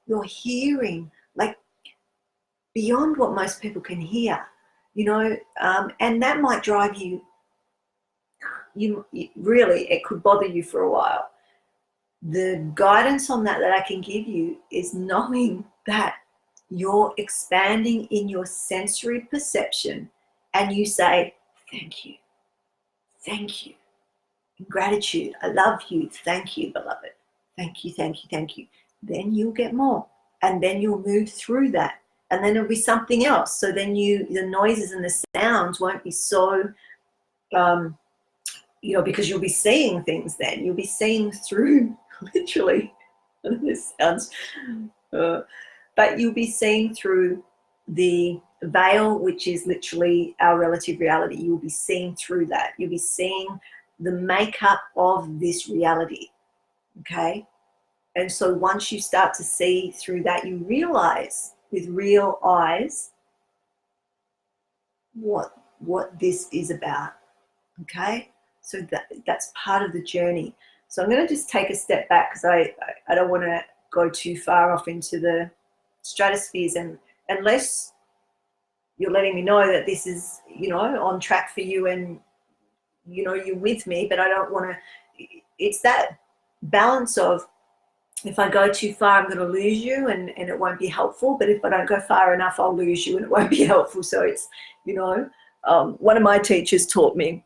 you're hearing like beyond what most people can hear, you know, and that might drive you really, it could bother you for a while. The guidance on that I can give you is knowing that you're expanding in your sensory perception, and you say, thank you, thank you, gratitude, I love you, thank you, beloved, thank you, thank you, thank you. Then you'll get more, and then you'll move through that, and then it'll be something else. So then the noises and the sounds won't be so, because you'll be seeing things then. You'll be seeing through, literally, this sounds, but you'll be seeing through the veil, which is literally our relative reality. You'll be seeing through that. You'll be seeing the makeup of this reality, okay? And so once you start to see through that, you realize with real eyes what this is about, okay? So that's part of the journey. So I'm going to just take a step back, because I don't want to go too far off into the stratospheres, and unless you're letting me know that this is, on track for you, and you're with me, but I don't want to. It's that balance of, if I go too far, I'm going to lose you, and it won't be helpful. But if I don't go far enough, I'll lose you, and it won't be helpful. So it's, one of my teachers taught me.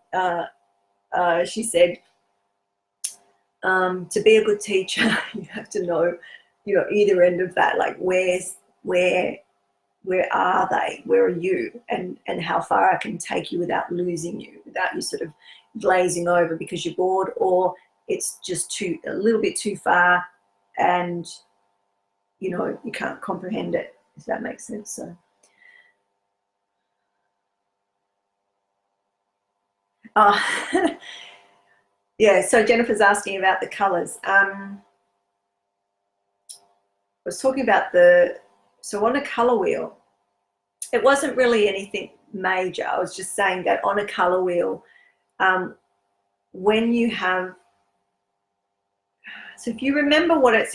She said, to be a good teacher, you have to know, either end of that. Like, where are they? Where are you? And how far I can take you without losing you, without you sort of glazing over because you're bored, or it's just a little bit too far, and you can't comprehend it, if that makes sense. So yeah, so Jennifer's asking about the colors. I was talking about so on a color wheel, it wasn't really anything major. I was just saying that on a color wheel, when you have, so if you remember what it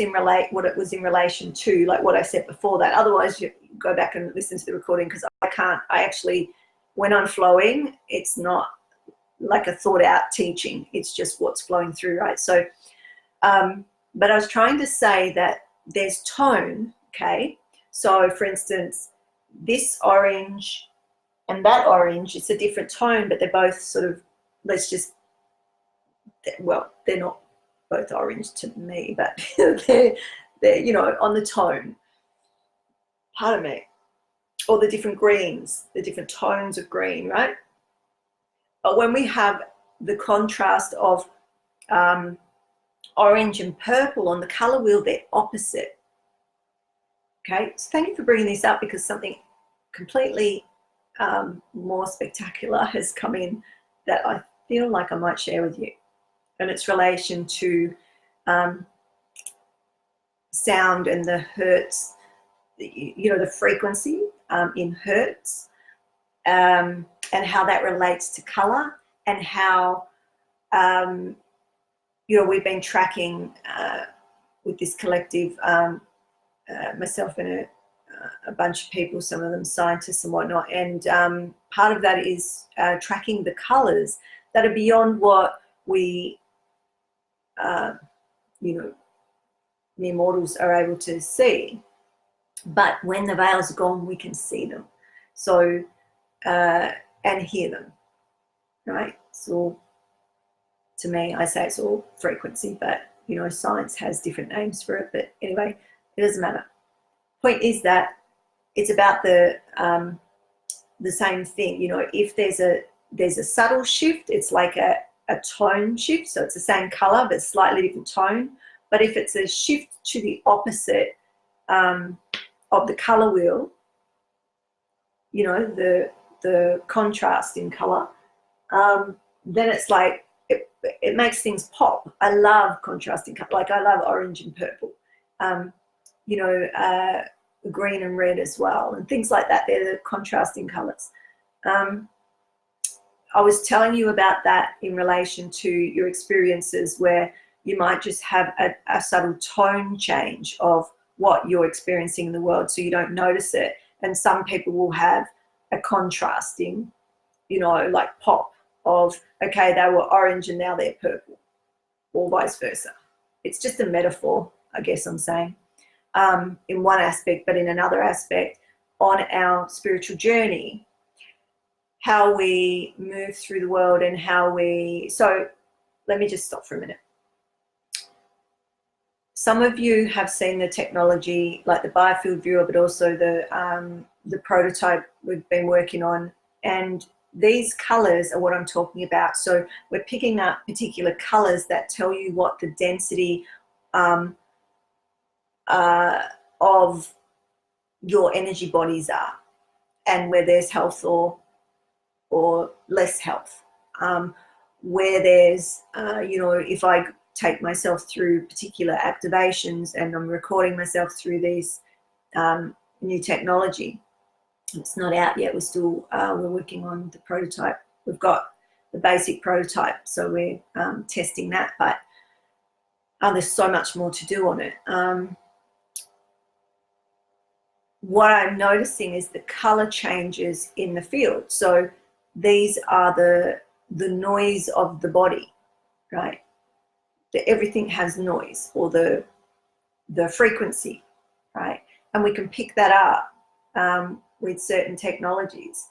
was in relation to, like what I said before that, otherwise you go back and listen to the recording, because I actually, when I'm flowing, it's not like a thought out teaching, it's just what's flowing through, right? So, but I was trying to say that there's tone, okay? So for instance, this orange and that orange, it's a different tone, but they're both sort of, they're not both orange to me, but they're on the tone, pardon me, or the different greens, the different tones of green, right? But when we have the contrast of orange and purple on the color wheel, they're opposite. Okay, so thank you for bringing this up, because something completely more spectacular has come in that I feel like I might share with you, and it's relation to sound and the hertz, the frequency in hertz, and how that relates to color, and how we've been tracking with this collective, myself and a bunch of people, some of them scientists and whatnot, and part of that is tracking the colors that are beyond what we mere mortals are able to see, but when the veils are gone, we can see them, so and hear them, right? So to me, I say it's all frequency, but science has different names for it. But anyway, it doesn't matter. Point is that it's about the same thing. If there's a subtle shift, it's like a tone shift, so it's the same color but slightly different tone. But if it's a shift to the opposite of the color wheel, the contrast in color, then it's like it makes things pop. I love contrasting color. Like, I love orange and purple, green and red as well, and things like that. They're the contrasting colors. I was telling you about that in relation to your experiences, where you might just have a subtle tone change of what you're experiencing in the world, so you don't notice it. And some people will have a contrasting, like pop of, okay, they were orange and now they're purple, or vice versa. It's just a metaphor, I guess I'm saying. in one aspect, but in another aspect, on our spiritual journey, how we move through the world and how we, so let me just stop for a minute. Some of you have seen the technology, like the biofield viewer, but also the prototype we've been working on. And these colors are what I'm talking about. So we're picking up particular colors that tell you what the density of your energy bodies are, and where there's health or less health. Where there's, if I take myself through particular activations and I'm recording myself through these new technology. It's not out yet. We're working on the prototype. We've got the basic prototype, so we're testing that, but there's so much more to do on it. What I'm noticing is the color changes in the field. So these are the noise of the body, right? Everything has noise, or the frequency, right? And we can pick that up with certain technologies,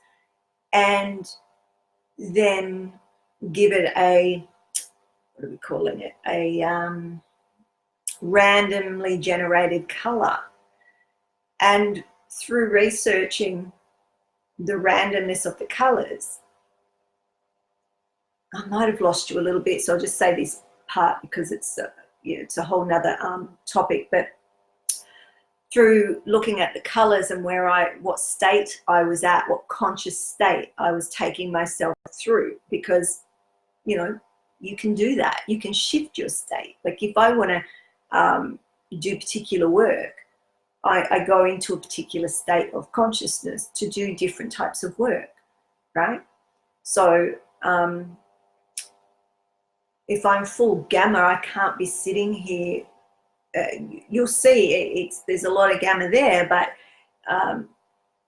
and then give it a, what are we calling it? A randomly generated color. And through researching the randomness of the colors, I might have lost you a little bit, so I'll just say this part because it's a whole nother topic. But through looking at the colors and what state I was at, what conscious state I was taking myself through, because you can do that. You can shift your state. Like if I want to do particular work, I go into a particular state of consciousness to do different types of work, right? So if I'm full gamma, I can't be sitting here. You'll see there's a lot of gamma there, but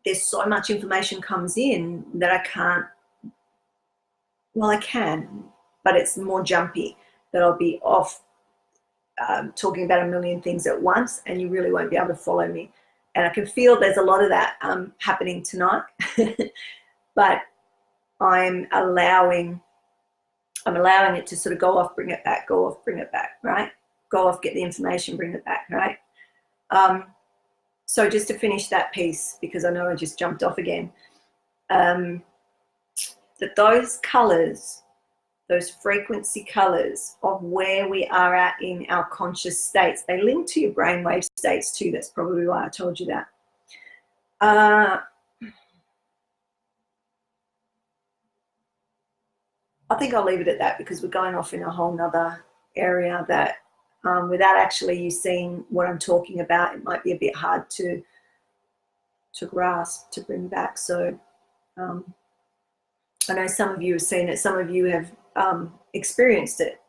there's so much information comes in that I can't, well, I can, but it's more jumpy, that I'll be off talking about a million things at once, and you really won't be able to follow me. And I can feel there's a lot of that happening tonight, but I'm allowing it to sort of go off, bring it back, go off, bring it back, right? Go off, get the information, bring it back, right? So just to finish that piece, because I know I just jumped off again, that those colors, those frequency colors of where we are at in our conscious states, they link to your brainwave states too. That's probably why I told you that. I think I'll leave it at that, because we're going off in a whole nother area that without actually you seeing what I'm talking about, it might be a bit hard to grasp, to bring back. So I know some of you have seen it, some of you have experienced it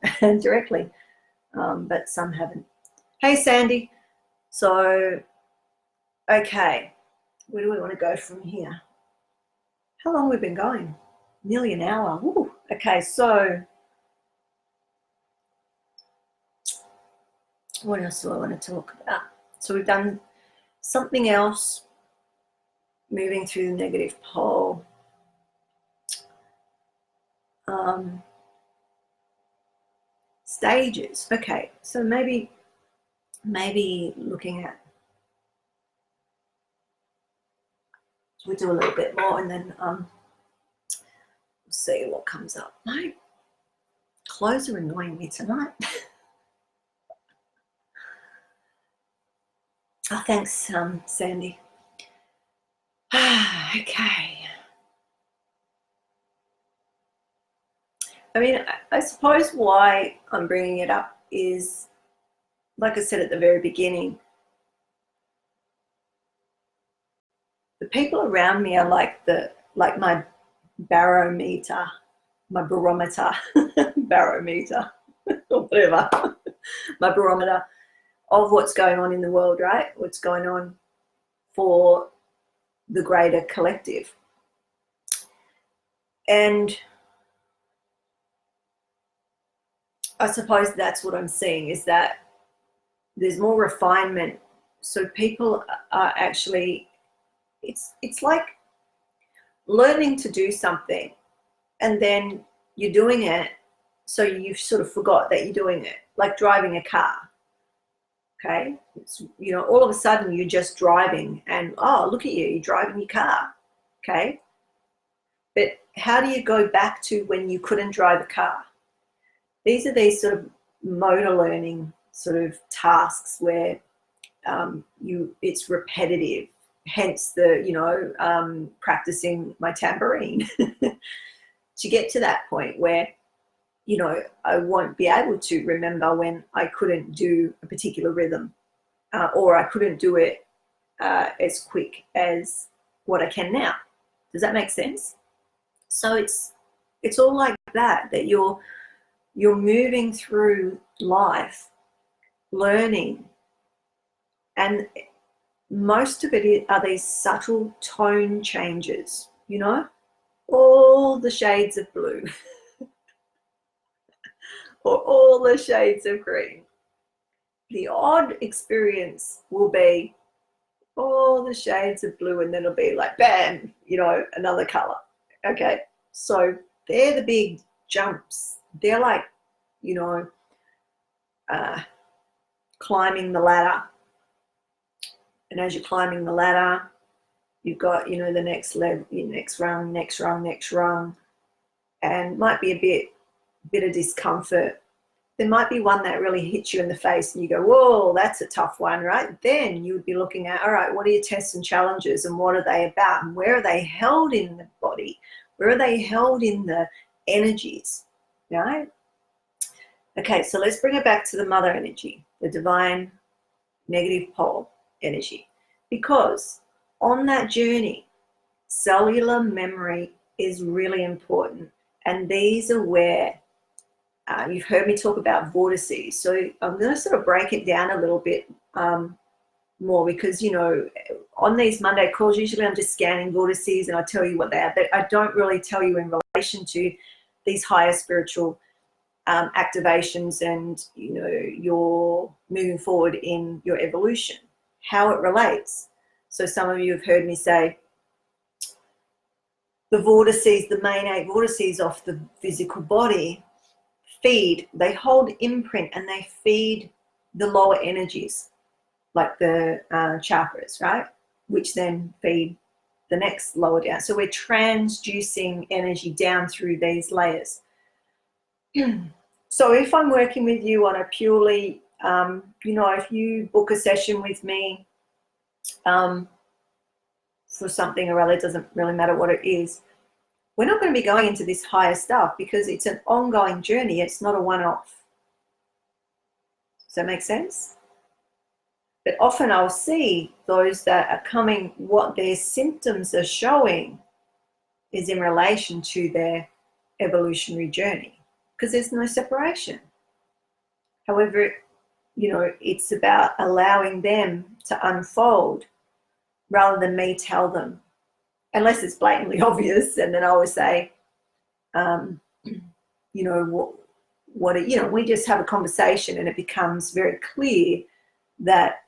directly, but some haven't. Hey, Sandy. So, okay, where do we want to go from here? How long have we been going? Nearly an hour. Woo. Okay, so what else do I want to talk about? So we've done something else, moving through the negative pole. Stages. Okay, so maybe looking at, we'll do a little bit more, and then we'll see what comes up. My clothes are annoying me tonight. Oh, thanks, Sandy. Okay. I mean, I suppose why I'm bringing it up is, like I said at the very beginning, the people around me are like my barometer, my barometer, barometer, or whatever, my barometer of what's going on in the world, right? What's going on for the greater collective. And I suppose that's what I'm seeing, is that there's more refinement So people are actually, it's like learning to do something and then you're doing it, so you sort of forgot that you're doing it, like driving a car. Okay, it's, you know, all of a sudden you're just driving and, oh, look at you, you're driving your car. Okay, but how do you go back to when you couldn't drive a car? These are these sort of motor learning sort of tasks where it's repetitive, hence the, you know, practicing my tambourine to get to that point where, you know, I won't be able to remember when I couldn't do a particular rhythm, or I couldn't do it as quick as what I can now. Does that make sense? So it's all like that you're moving through life, learning, and most of it are these subtle tone changes, you know, all the shades of blue or all the shades of green. The odd experience will be all the shades of blue, and then it'll be like, bam, you know, another color. Okay, so they're the big jumps. They're like, you know, climbing the ladder. And as you're climbing the ladder, you've got, you know, the next level, next rung, next rung, next rung, and might be a bit of discomfort. There might be one that really hits you in the face and you go, whoa, that's a tough one, right? Then you would be looking at, all right, what are your tests and challenges and what are they about and where are they held in the body? Where are they held in the energies, right? Okay, so let's bring it back to the mother energy, the divine negative pole energy, because on that journey, cellular memory is really important. And these are where you've heard me talk about vortices. So I'm going to sort of break it down a little bit more because, you know, on these Monday calls, usually I'm just scanning vortices and I tell you what they are. But I don't really tell you in relation to these higher spiritual activations and, you know, you're moving forward in your evolution, how it relates. So some of you have heard me say the vortices, the main 8 vortices off the physical body they hold imprint and they feed the lower energies, like the chakras, right? Which then feed the next lower down. So we're transducing energy down through these layers. So if I'm working with you on a purely, you know, if you book a session with me for something or other, it doesn't really matter what it is, we're not going to be going into this higher stuff because it's an ongoing journey. It's not a one-off. Does that make sense? But often I'll see those that are coming, what their symptoms are showing is in relation to their evolutionary journey because there's no separation. However, you know, it's about allowing them to unfold rather than me tell them. Unless it's blatantly obvious, and then I always say, you know, what you know, we just have a conversation, and it becomes very clear that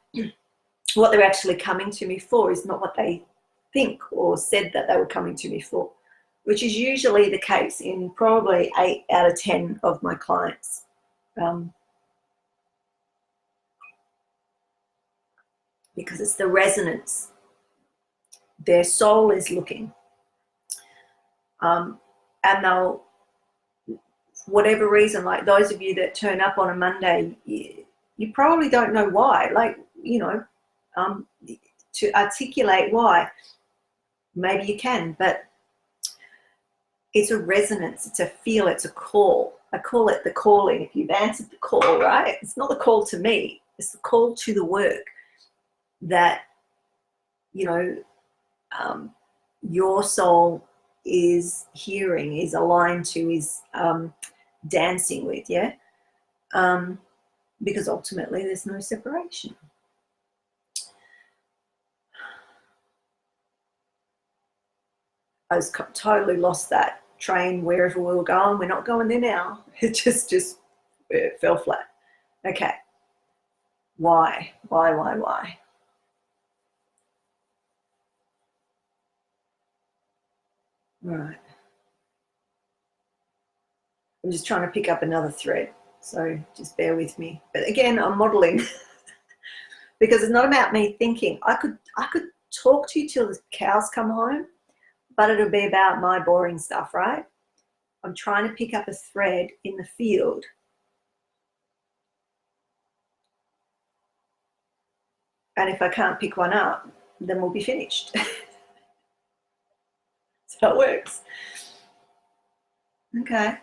what they're actually coming to me for is not what they think or said that they were coming to me for, which is usually the case in probably 8 out of 10 of my clients. Because it's the resonance. Their soul is looking. And they'll, for whatever reason, like those of you that turn up on a Monday, you probably don't know why. Like, you know, to articulate why, maybe you can, but it's a resonance, it's a feel, it's a call. I call it the calling. If you've answered the call, right? It's not the call to me, it's the call to the work that, you know, your soul is hearing, is aligned to, is dancing with, yeah? Because ultimately there's no separation. I was totally lost that train wherever we were going. We're not going there now. It just it fell flat. Okay. Why? All right. I'm just trying to pick up another thread, so just bear with me. But again, I'm modeling because it's not about me thinking. I could talk to you till the cows come home, but it'll be about my boring stuff, right? I'm trying to pick up a thread in the field. And if I can't pick one up, then we'll be finished. That's how it works. Okay.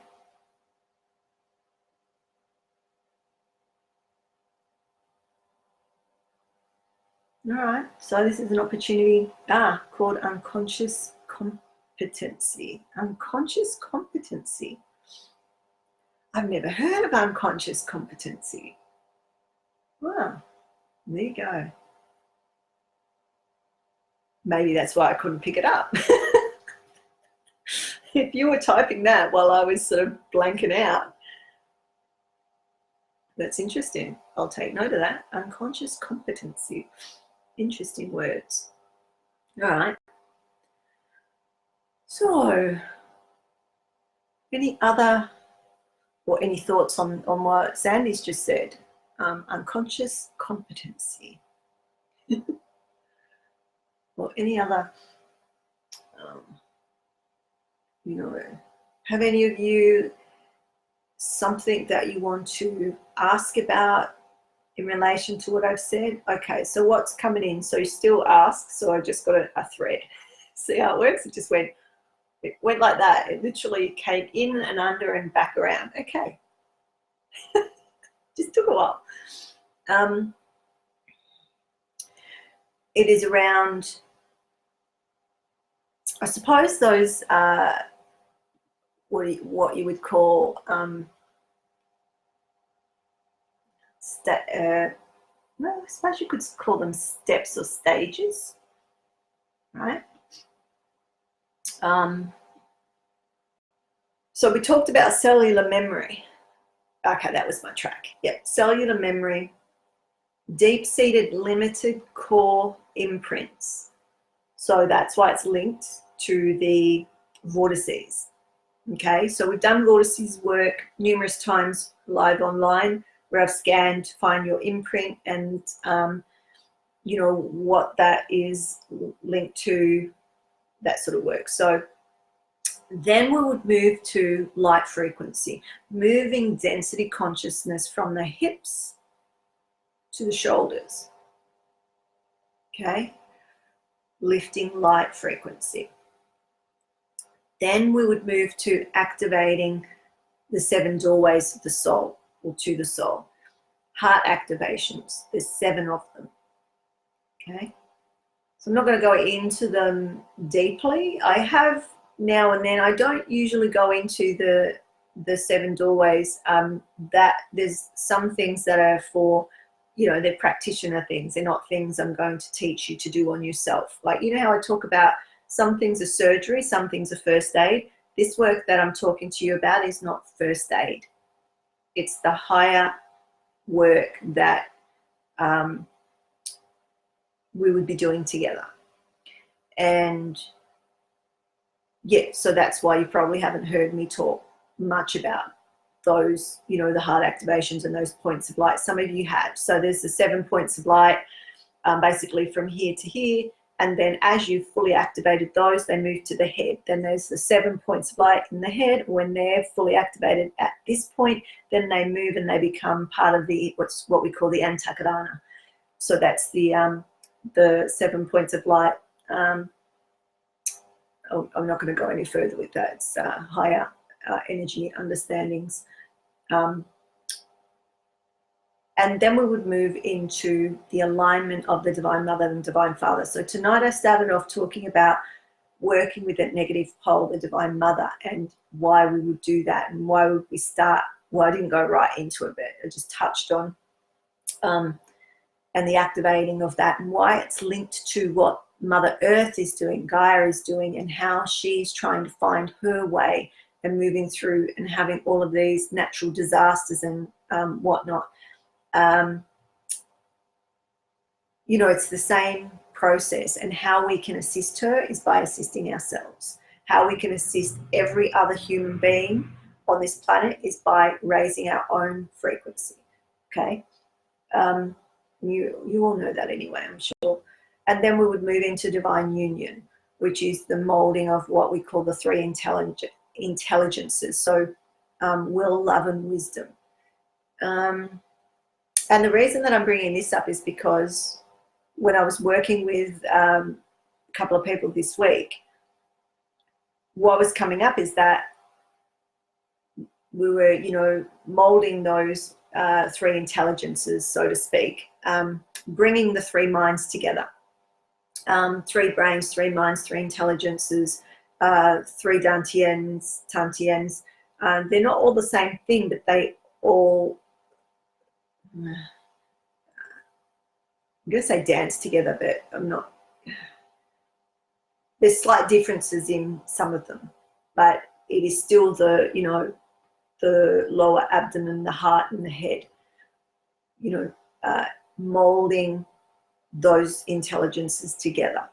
All right. So this is an opportunity called unconscious competency. Unconscious competency. I've never heard of unconscious competency. Wow. There you go. Maybe that's why I couldn't pick it up. If you were typing that while I was sort of blanking out, that's interesting. I'll take note of that. Unconscious competency. Interesting words. All right. So, any other or any thoughts on what Sandy's just said? Unconscious competency. Or any other, have any of you something that you want to ask about in relation to what I've said? Okay, so what's coming in? So you still ask, so I just got a thread. See how it works? It went like that. It literally came in and under and back around. Okay. Just took a while. It is around, I suppose, those what you would call I suppose you could call them steps or stages, right? So we talked about cellular memory. Okay, that was my track. Yep, cellular memory, deep-seated limited core imprints. So that's why it's linked to the vortices. Okay, so we've done vortices work numerous times live online where I've scanned to find your imprint and, what that is linked to, that sort of work. So then we would move to light frequency, moving density consciousness from the hips to the shoulders. Okay, lifting light frequency. Then we would move to activating the 7 doorways of the soul, or to the soul. Heart activations, there's 7 of them. Okay, so I'm not going to go into them deeply. I have now and then. I don't usually go into the 7 doorways. That there's some things that are for, they're practitioner things. They're not things I'm going to teach you to do on yourself. Like, how I talk about some things are surgery, some things are first aid. This work that I'm talking to you about is not first aid. It's the higher work that we would be doing together. And yeah, so that's why you probably haven't heard me talk much about those, the heart activations and those points of light. Some of you have. So there's the 7 points of light, basically from here to here. And then as you've fully activated those, they move to the head. Then there's the 7 points of light in the head. When they're fully activated at this point, then they move and they become part of what we call the Antakarana. So that's the 7 points of light. I'm not going to go any further with that. It's higher energy understandings. And then we would move into the alignment of the Divine Mother and Divine Father. So tonight I started off talking about working with that negative pole, the Divine Mother, and why we would do that and why would we start. Well, I didn't go right into it, but I just touched on and the activating of that and why it's linked to what Mother Earth is doing, Gaia is doing, and how she's trying to find her way and moving through and having all of these natural disasters and whatnot. It's the same process, and how we can assist her is by assisting ourselves. how we can assist every other human being on this planet is by raising our own frequency. Okay, you all know that anyway, I'm sure. And then we would move into divine union, which is the molding of what we call the three intelligences. So will, love, and wisdom. And the reason that I'm bringing this up is because when I was working with a couple of people this week, what was coming up is that we were, molding those three intelligences, so to speak, bringing the three minds together. Three brains, three minds, three intelligences, three dantians. They're not all the same thing, but they all, I'm going to say dance together, but I'm not. There's slight differences in some of them, but it is still the lower abdomen, the heart, and the head, molding those intelligences together.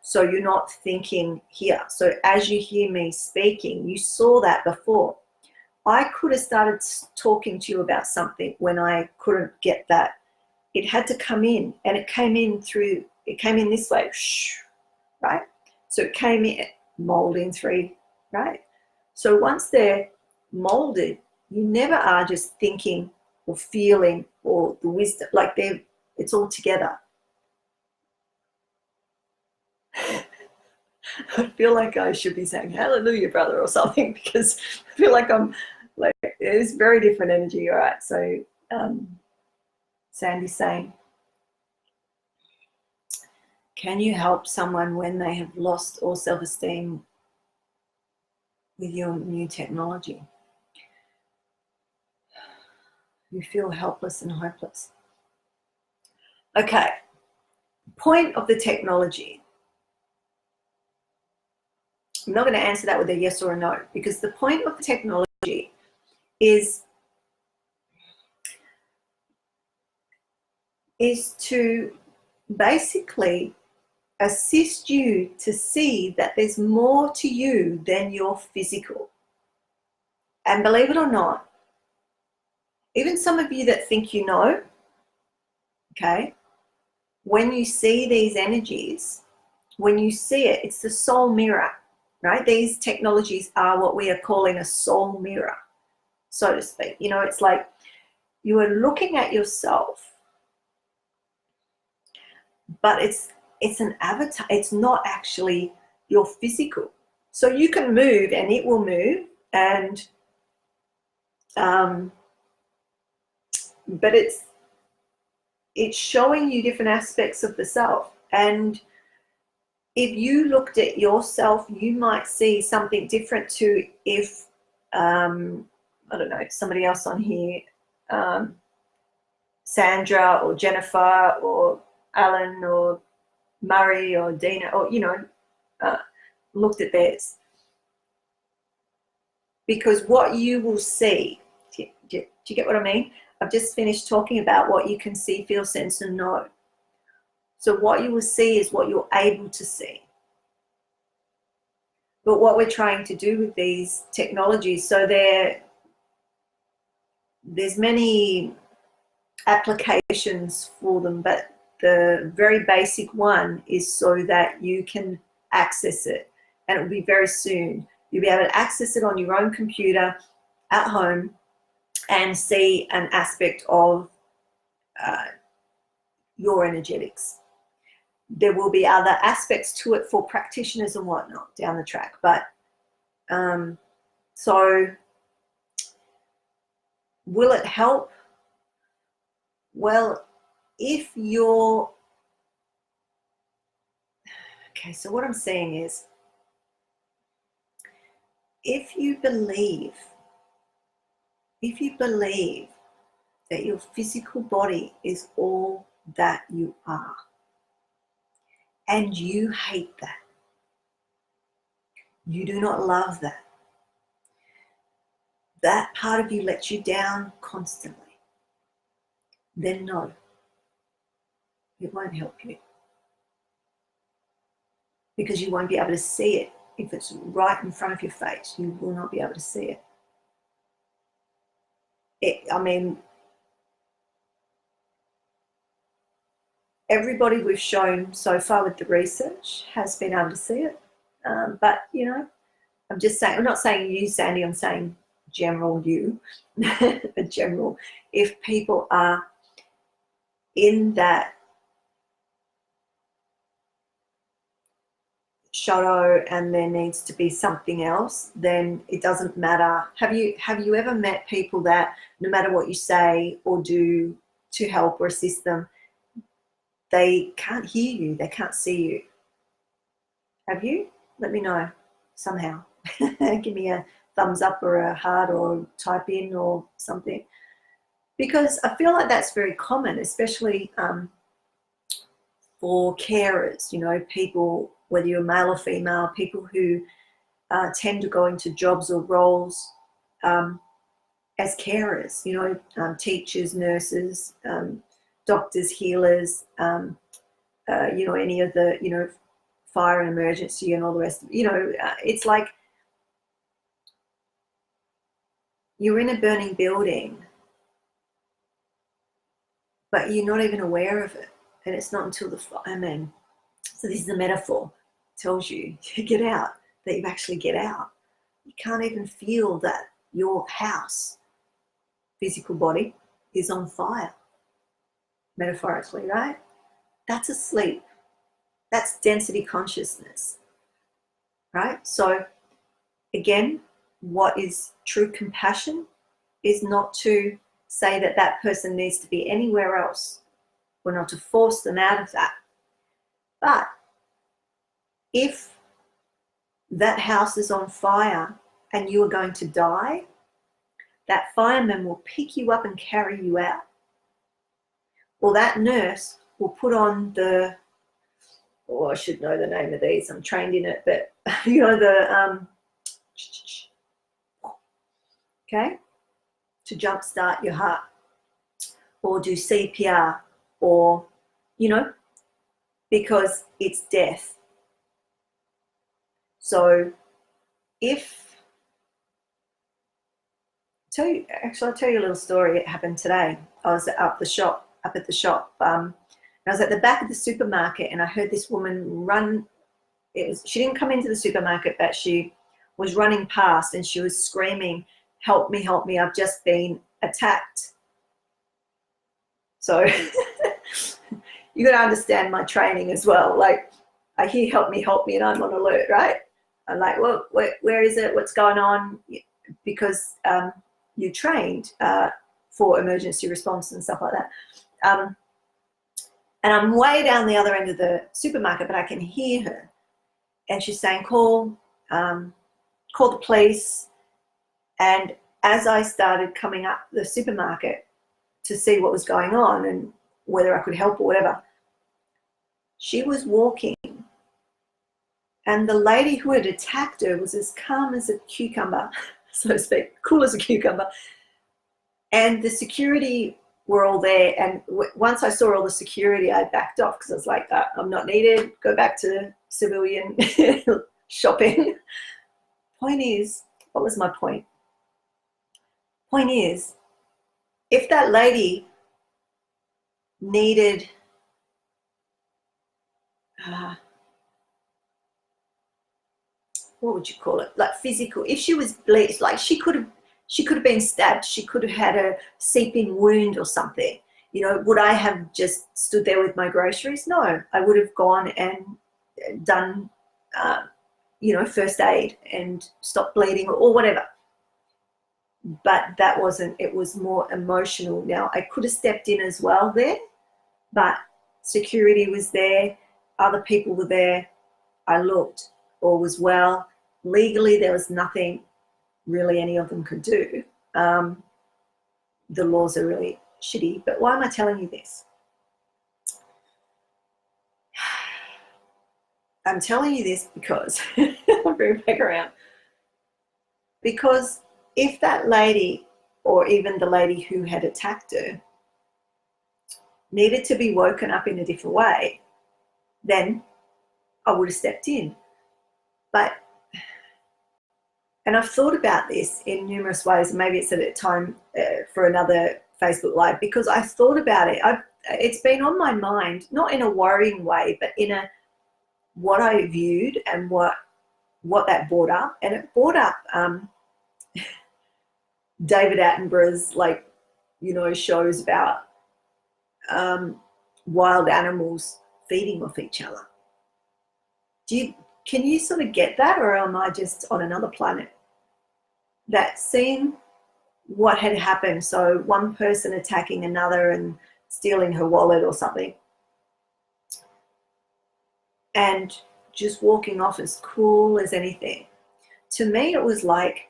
So you're not thinking here. So as you hear me speaking, you saw that before. I could have started talking to you about something when I couldn't get that. It had to come in, and it came in this way, right? So it came in, molding three, right? So once they're molded, you never are just thinking or feeling or the wisdom, like it's all together. I feel like I should be saying hallelujah, brother, or something, because I feel like I'm like, it's very different energy. All right. So Sandy's saying, can you help someone when they have lost all self-esteem with your new technology? You feel helpless and hopeless. Okay. Point of the technology. I'm not going to answer that with a yes or a no, because the point of the technology is to basically assist you to see that there's more to you than your physical. And believe it or not, even some of you that think you know, okay, when you see these energies, when you see it, it's the soul mirror, right? These technologies are what we are calling a soul mirror, so to speak. It's like you are looking at yourself, but it's an avatar. It's not actually your physical. So you can move and it will move, and but it's showing you different aspects of the self. And if you looked at yourself, you might see something different to if I don't know, somebody else on here, Sandra or Jennifer or Alan or Murray or Dina, or looked at theirs. Because what you will see, do you get what I mean? I've just finished talking about what you can see, feel, sense, and know. So what you will see is what you're able to see. But what we're trying to do with these technologies, so there's many applications for them, but the very basic one is so that you can access it, and it will be very soon. You'll be able to access it on your own computer at home and see an aspect of your energetics. There will be other aspects to it for practitioners and whatnot down the track, but so will it help? Well, if you're okay, so what I'm saying is, if you believe that your physical body is all that you are, and you hate that, you do not love that, that part of you lets you down constantly, then no, it won't help you, because you won't be able to see it if it's right in front of your face, you will not be able to see it. I mean, everybody we've shown so far with the research has been able to see it. But, you know, I'm just saying, I'm not saying you, Sandy, I'm saying general you, a general, if people are in that shadow and there needs to be something else, then it doesn't matter. Have you ever met people that no matter what you say or do to help or assist them, they can't hear you, they can't see you? Have you? Let me know somehow. Give me a thumbs up or a heart or type in or something. Because I feel like that's very common, especially for carers, you know, people, whether you're male or female, people who tend to go into jobs or roles as carers, you know, teachers, nurses, doctors, healers, you know, any of the, you know, fire and emergency and all the rest of it. You know, it's like you're in a burning building, but you're not even aware of it. And it's not until the fireman, so this is a metaphor, tells you to get out, that you actually get out. You can't even feel that your house, physical body, is on fire, metaphorically, right? That's asleep. That's density consciousness, right? So again, what is true compassion is not to say that that person needs to be anywhere else. We're not to force them out of that. But if that house is on fire and you are going to die, that fireman will pick you up and carry you out. Or that nurse will put on the, oh, I should know the name of these, I'm trained in it, but you know, the, okay, to jumpstart your heart, or do CPR, or, you know, because it's death. So I'll tell you a little story. It happened today. I was up at the shop, and I was at the back of the supermarket, and I heard this woman run. She didn't come into the supermarket, but she was running past, and she was screaming, help me, I've just been attacked. So you got to understand my training as well. Like, I hear help me, and I'm on alert, right? I'm like, well, where is it? What's going on? Because you trained for emergency response and stuff like that. And I'm way down the other end of the supermarket, but I can hear her. And she's saying, call the police. And as I started coming up the supermarket to see what was going on and whether I could help or whatever, she was walking. And the lady who had attacked her was as calm as a cucumber, so to speak, cool as a cucumber. And the security were all there. And once I saw all the security, I backed off because I was like, I'm not needed. Go back to civilian shopping. Point is, what was my point? Point is, if that lady needed what would you call it? Like physical. If she was bleached, like she could have been stabbed. She could have had a seeping wound or something. You know, would I have just stood there with my groceries? No, I would have gone and done, you know, first aid and stopped bleeding or whatever. But that wasn't. It was more emotional. Now I could have stepped in as well there, but security was there. Other people were there. I looked. All was well. Legally, there was nothing really any of them could do. The laws are really shitty. But why am I telling you this? I'm telling you this because I'll bring it back around. Because if that lady, or even the lady who had attacked her, needed to be woken up in a different way, then I would have stepped in. But And I've thought about this in numerous ways, and maybe it's at a time for another Facebook Live, because I thought about it. It's been on my mind, not in a worrying way, but in a what I viewed and what that brought up. And it brought up David Attenborough's, like, you know, shows about wild animals feeding off each other. Can you sort of get that, or am I just on another planet? That seeing what had happened, so one person attacking another and stealing her wallet or something, and just walking off as cool as anything. To me, it was like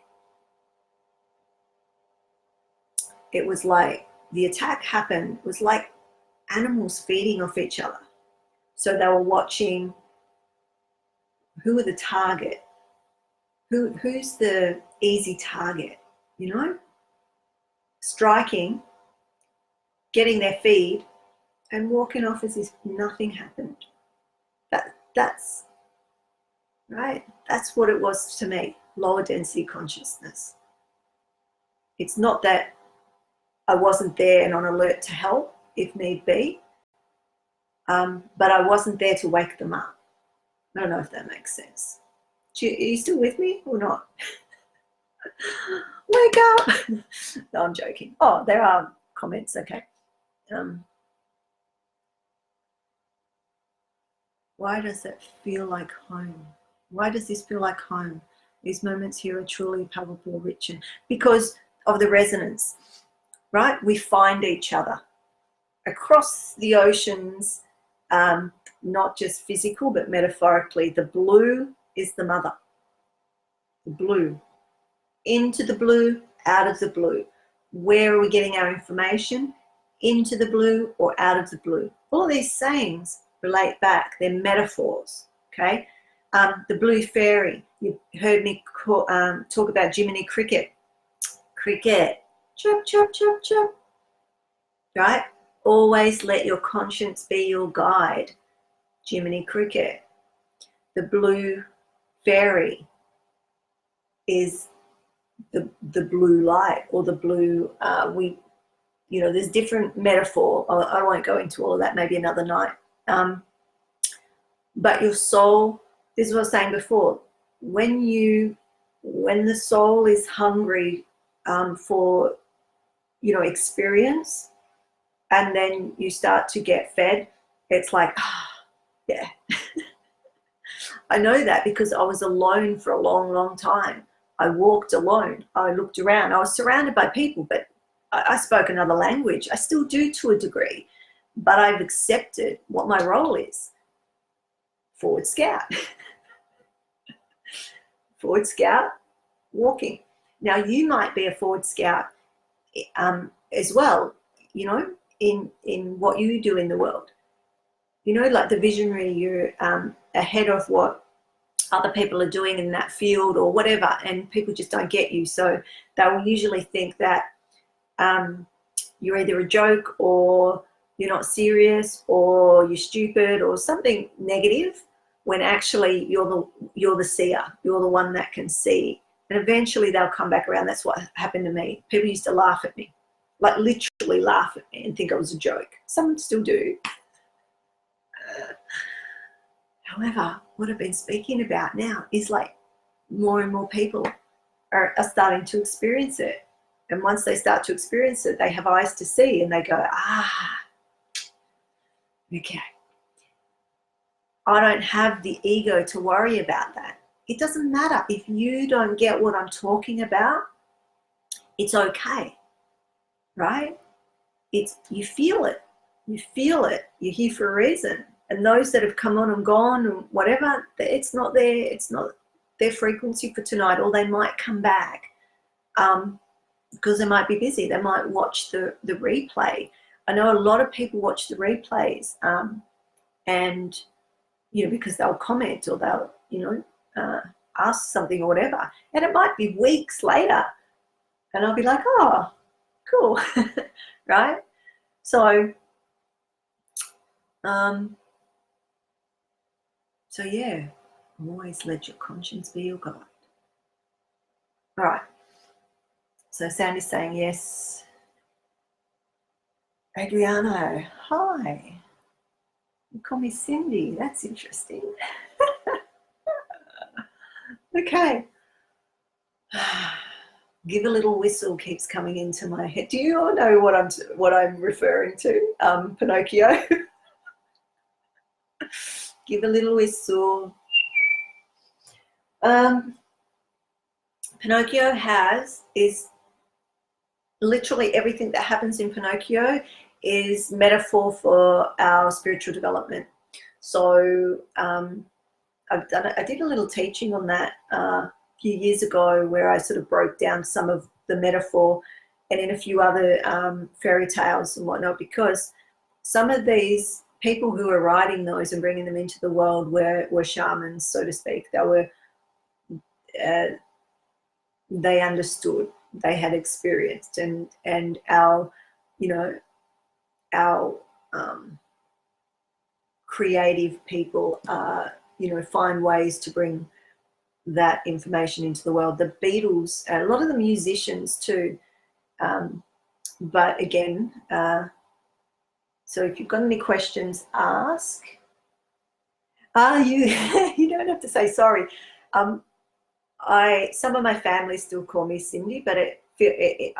the attack happened, it was like animals feeding off each other. So they were watching who are the target, who's the easy target, you know, striking, getting their feed, and walking off as if nothing happened. That's right. That's what it was to me, lower density consciousness. It's not that I wasn't there and on alert to help if need be, but I wasn't there to wake them up. I don't know if that makes sense. Are you still with me or not? Wake up. No, I'm joking. Oh, there are comments. Okay. Why does it feel like home? Why does this feel like home? These moments here are truly palpable, rich, and because of the resonance, right? We find each other across the oceans, not just physical, but metaphorically. The blue is the mother. The blue. Into the blue, out of the blue. Where are we getting our information? Into the blue or out of the blue? All of these sayings relate back. They're metaphors, okay? The blue fairy. You heard me talk about Jiminy Cricket. Cricket. Chirp, chirp, chirp, chirp. Right? Always let your conscience be your guide. Jiminy Cricket. The blue fairy is the blue light, or the blue, there's different metaphor. I won't go into all of that, maybe another night. But your soul, this is what I was saying before, when the soul is hungry for, experience, and then you start to get fed, it's like, yeah. I know that because I was alone for a long, long time. I walked alone. I looked around. I was surrounded by people, but I spoke another language. I still do to a degree, but I've accepted what my role is. Forward scout. Forward scout, walking. Now, you might be a forward scout as well, in what you do in the world. Like the visionary, you're ahead of what other people are doing in that field or whatever, and people just don't get you. So they will usually think that you're either a joke, or you're not serious, or you're stupid, or something negative, when actually you're the seer. You're the one that can see. And eventually they'll come back around. That's what happened to me. People used to laugh at me, like literally laugh at me and think I was a joke. Some still do. However, what I've been speaking about now is like more and more people are starting to experience it. And once they start to experience it, they have eyes to see, and they go, okay. I don't have the ego to worry about that. It doesn't matter. If you don't get what I'm talking about, it's okay, right? You feel it. You feel it. You're here for a reason. And those that have come on and gone and whatever, it's not their frequency for tonight, or they might come back because they might be busy. They might watch the replay. I know a lot of people watch the replays and, because they'll comment, or they'll, ask something or whatever. And it might be weeks later. And I'll be like, oh, cool, right? So, yeah, always let your conscience be your guide. All right. So Sandy's saying yes. Adriano, hi. You call me Cindy. That's interesting. Okay. Give a little whistle keeps coming into my head. Do you all know what I'm referring to? Pinocchio. Give a little whistle. Pinocchio is literally everything that happens in Pinocchio is metaphor for our spiritual development. So I did a little teaching on that a few years ago, where I sort of broke down some of the metaphor, and in a few other fairy tales and whatnot, because some of these people who were writing those and bringing them into the world were shamans, so to speak. They understood, they had experienced, and our creative people find ways to bring that information into the world. The Beatles, a lot of the musicians too, but again, so if you've got any questions, ask. You you don't have to say sorry. Some of my family still call me Cindy, but I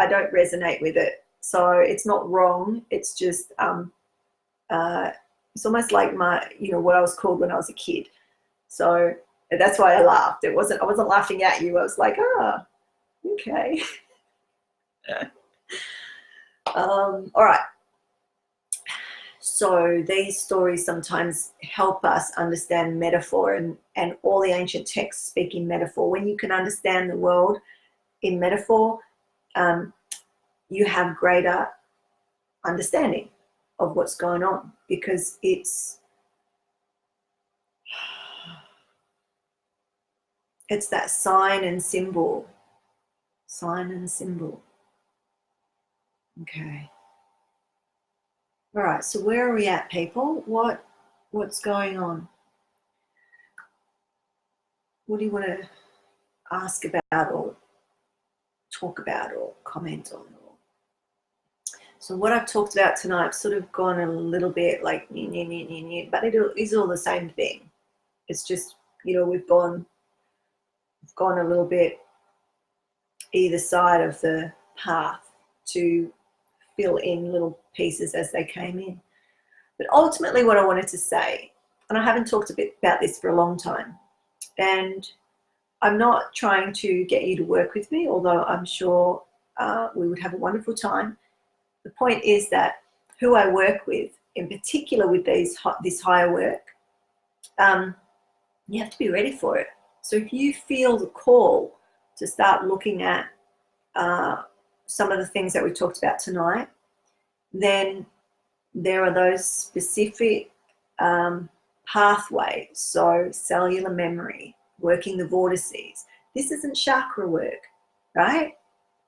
don't resonate with it. So it's not wrong. It's just it's almost like what I was called when I was a kid. So that's why I laughed. I wasn't laughing at you. I was like, okay. All right. So these stories sometimes help us understand metaphor, and all the ancient texts speak in metaphor. When you can understand the world in metaphor, you have greater understanding of what's going on, because it's that sign and symbol. Sign and symbol. Okay. All right, so where are we at, people? What's going on? What do you want to ask about or talk about or comment on? So what I've talked about tonight, I've sort of gone a little bit like, but it is all the same thing. It's just, we've gone a little bit either side of the path to fill in little pieces as they came in. But ultimately what I wanted to say, and I haven't talked a bit about this for a long time, and I'm not trying to get you to work with me, although I'm sure we would have a wonderful time. The point is that who I work with, in particular with this higher work, you have to be ready for it. So if you feel the call to start looking at some of the things that we talked about tonight, then there are those specific pathways. So cellular memory, working the vortices. This isn't chakra work, right?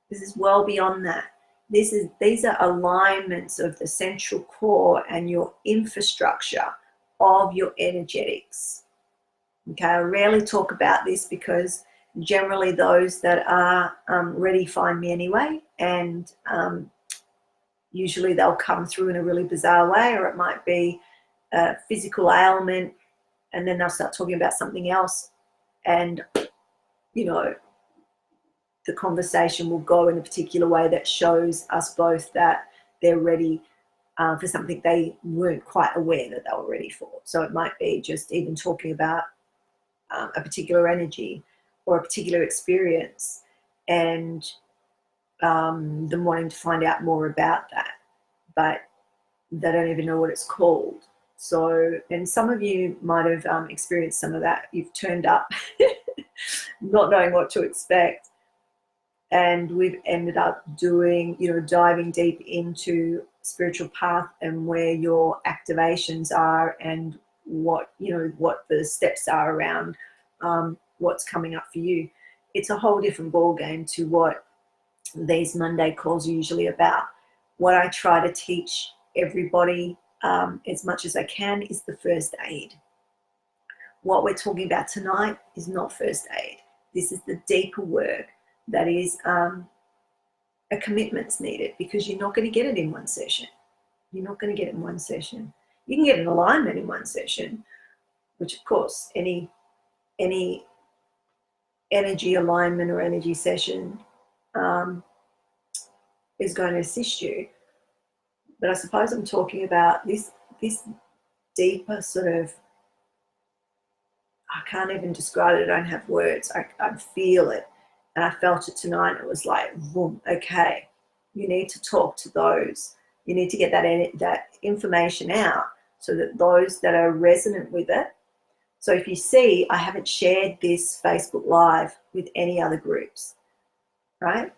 This is well beyond that. These are alignments of the central core and your infrastructure of your energetics. Okay, I rarely talk about this because generally those that are ready find me anyway, and usually they'll come through in a really bizarre way, or it might be a physical ailment, and then they'll start talking about something else, and the conversation will go in a particular way that shows us both that they're ready for something they weren't quite aware that they were ready for. So it might be just even talking about a particular energy or a particular experience, and them wanting to find out more about that, but they don't even know what it's called. So, and some of you might have experienced some of that. You've turned up not knowing what to expect, and we've ended up doing, diving deep into spiritual path and where your activations are, and what the steps are around what's coming up for you. It's a whole different ball game to what these Monday calls are usually about. What I try to teach everybody as much as I can is the first aid. What we're talking about tonight is not first aid. This is the deeper work that is a commitment's needed, because you're not going to get it in one session. You're not going to get it in one session. You can get an alignment in one session, which of course any energy alignment or energy session is going to assist you. But I suppose I'm talking about this deeper sort of, I can't even describe it, I don't have words, I feel it. And I felt it tonight. It was like, boom, okay, you need to talk to those. You need to get that information out so that those that are resonant with it. So if you see, I haven't shared this Facebook Live with any other groups, right?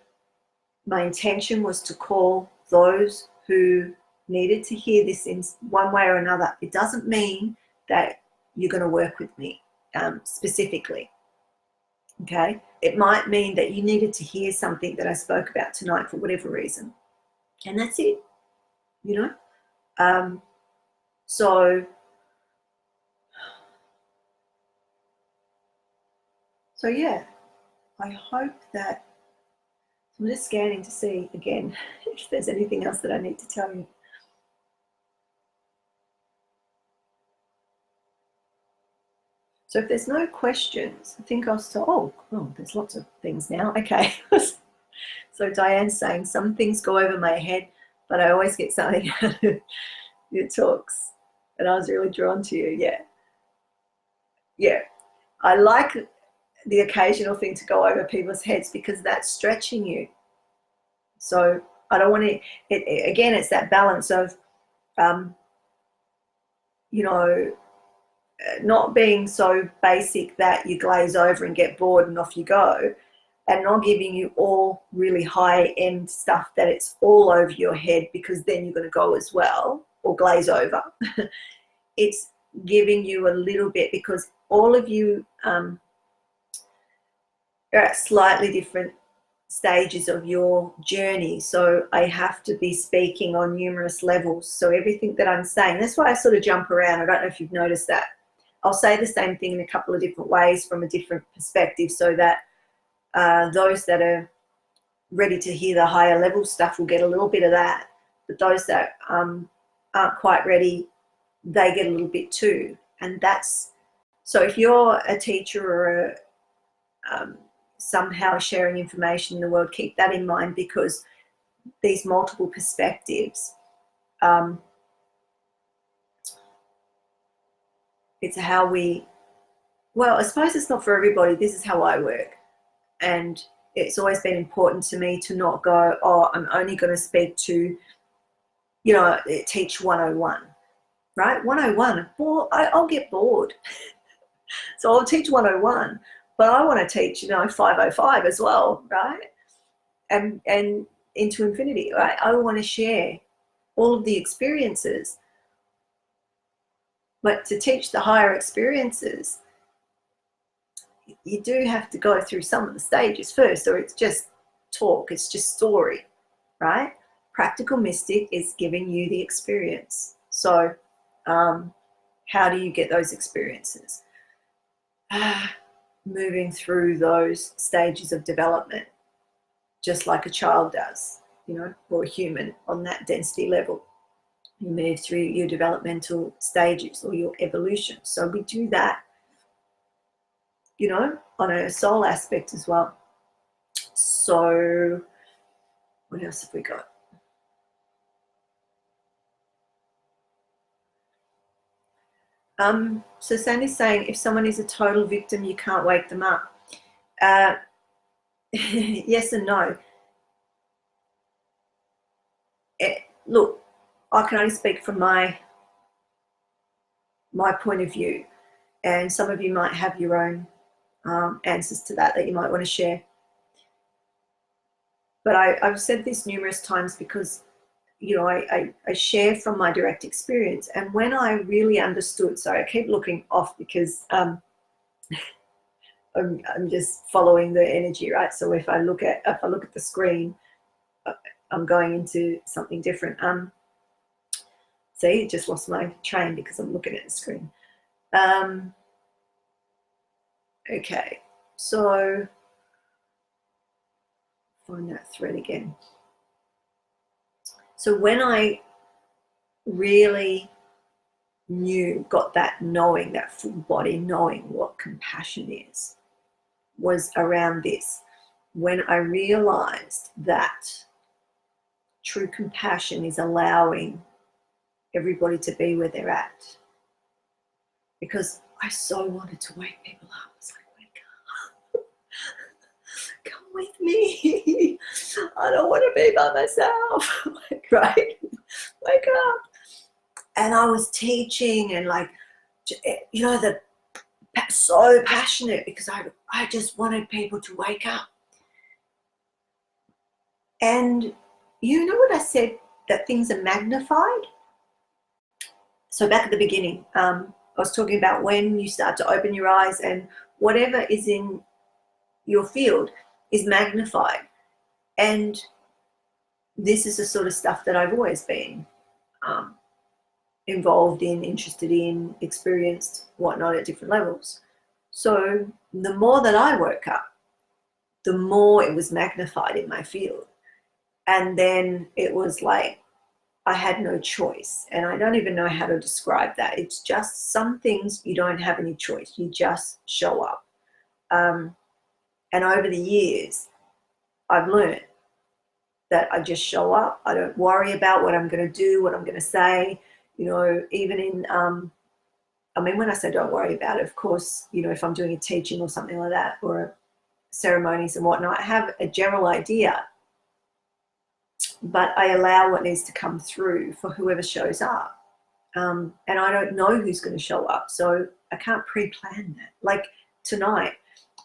My intention was to call those who needed to hear this in one way or another. It doesn't mean that you're going to work with me specifically, okay? It might mean that you needed to hear something that I spoke about tonight for whatever reason, and that's it, you know? So yeah, I hope that, I'm just scanning to see again if there's anything else that I need to tell you. So if there's no questions, I think I'll start. Oh, there's lots of things now. Okay. So Diane's saying, some things go over my head, but I always get something out of your talks. And I was really drawn to you. Yeah. Yeah. I like the occasional thing to go over people's heads because that's stretching you. So I don't want to, again, it's that balance of, you know, not being so basic that you glaze over and get bored and off you go, and not giving you all really high-end stuff that it's all over your head, because then you're going to go as well or glaze over. It's giving you a little bit, because all of you are at slightly different stages of your journey. So I have to be speaking on numerous levels. So everything that I'm saying, that's why I sort of jump around. I don't know if you've noticed that. I'll say the same thing in a couple of different ways from a different perspective, so that those that are ready to hear the higher level stuff will get a little bit of that. But those that aren't quite ready, they get a little bit too. And that's, so if you're a teacher or somehow sharing information in the world, keep that in mind, because these multiple perspectives, it's how we, well, I suppose it's not for everybody. This is how I work. And it's always been important to me to not go, oh, I'm only going to speak to, you know, teach 101, right? 101, I'll get bored. So I'll teach 101, but I want to teach, you know, 505 as well, right? And into infinity, right? I want to share all of the experiences. But to teach the higher experiences, you do have to go through some of the stages first, or it's just talk, it's just story, right? Practical mystic is giving you the experience. So how do you get those experiences? Moving through those stages of development, just like a child does, you know, or a human on that density level. You move through your developmental stages or your evolution. So we do that, you know, on a soul aspect as well. So what else have we got? So Sandy's saying, if someone is a total victim, you can't wake them up. Yes and no. Look, I can only speak from my point of view, and some of you might have your own answers to that you might want to share. But I've said this numerous times because, you know, I share from my direct experience. And when I really understood, sorry, I keep looking off because I'm just following the energy, right? So if I look at the screen, I'm going into something different. See, it just lost my train because I'm looking at the screen. Okay, so find that thread again. So when I really got that knowing, that full body knowing what compassion is, was around this. When I realized that true compassion is allowing everybody to be where they're at. Because I so wanted to wake people up. I was like, wake up. Come with me. I don't want to be by myself. Right? Wake up. And I was teaching and so passionate because I just wanted people to wake up. And you know what I said, that things are magnified? So back at the beginning, I was talking about when you start to open your eyes and whatever is in your field is magnified. And this is the sort of stuff that I've always been involved in, interested in, experienced, whatnot at different levels. So the more that I woke up, the more it was magnified in my field. And then it was like I had no choice. And I don't even know how to describe that. It's just some things you don't have any choice. You just show up. And over the years, I've learned that I just show up. I don't worry about what I'm going to do, what I'm going to say. You know, even in, when I say don't worry about it, of course, you know, if I'm doing a teaching or something like that, or ceremonies and whatnot, I have a general idea. But I allow what needs to come through for whoever shows up. And I don't know who's going to show up. So I can't pre-plan that. Like tonight,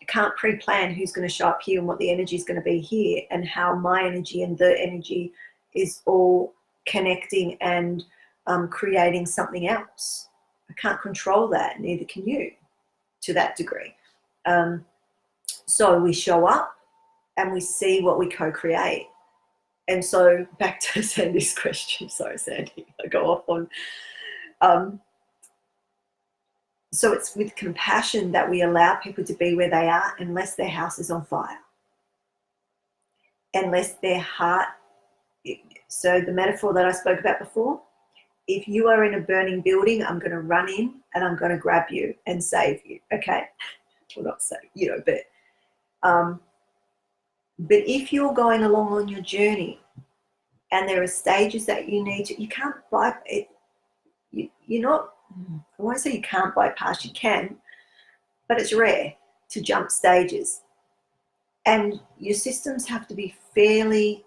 I can't pre-plan who's going to show up here and what the energy is going to be here and how my energy and the energy is all connecting and creating something else. I can't control that, neither can you to that degree. So we show up and we see what we co-create. And so back to Sandy's question. Sorry, Sandy, I go off on. So it's with compassion that we allow people to be where they are unless their house is on fire. Unless their heart, so the metaphor that I spoke about before, if you are in a burning building, I'm going to run in and I'm going to grab you and save you, okay? Well, not save, you know, but if you're going along on your journey and there are stages that you need to, you can't bypass it. You're not, I won't say you can't bypass, you can, but it's rare to jump stages. And your systems have to be fairly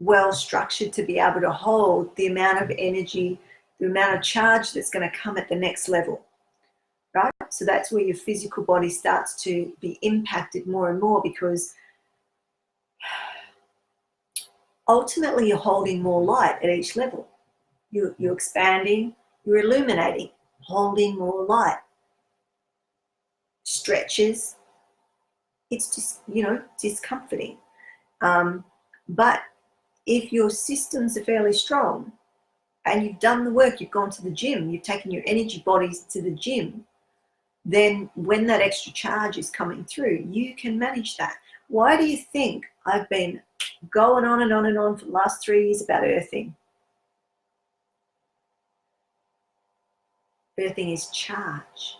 well structured to be able to hold the amount of energy, the amount of charge that's going to come at the next level, right? So that's where your physical body starts to be impacted more and more, because ultimately you're holding more light at each level. You're expanding, you're illuminating, holding more light. Stretches, it's just, you know, discomforting. But if your systems are fairly strong and you've done the work, you've gone to the gym, you've taken your energy bodies to the gym, then when that extra charge is coming through, you can manage that. Why do you think I've been going on and on and on for the last 3 years about earthing? Earthing is charge.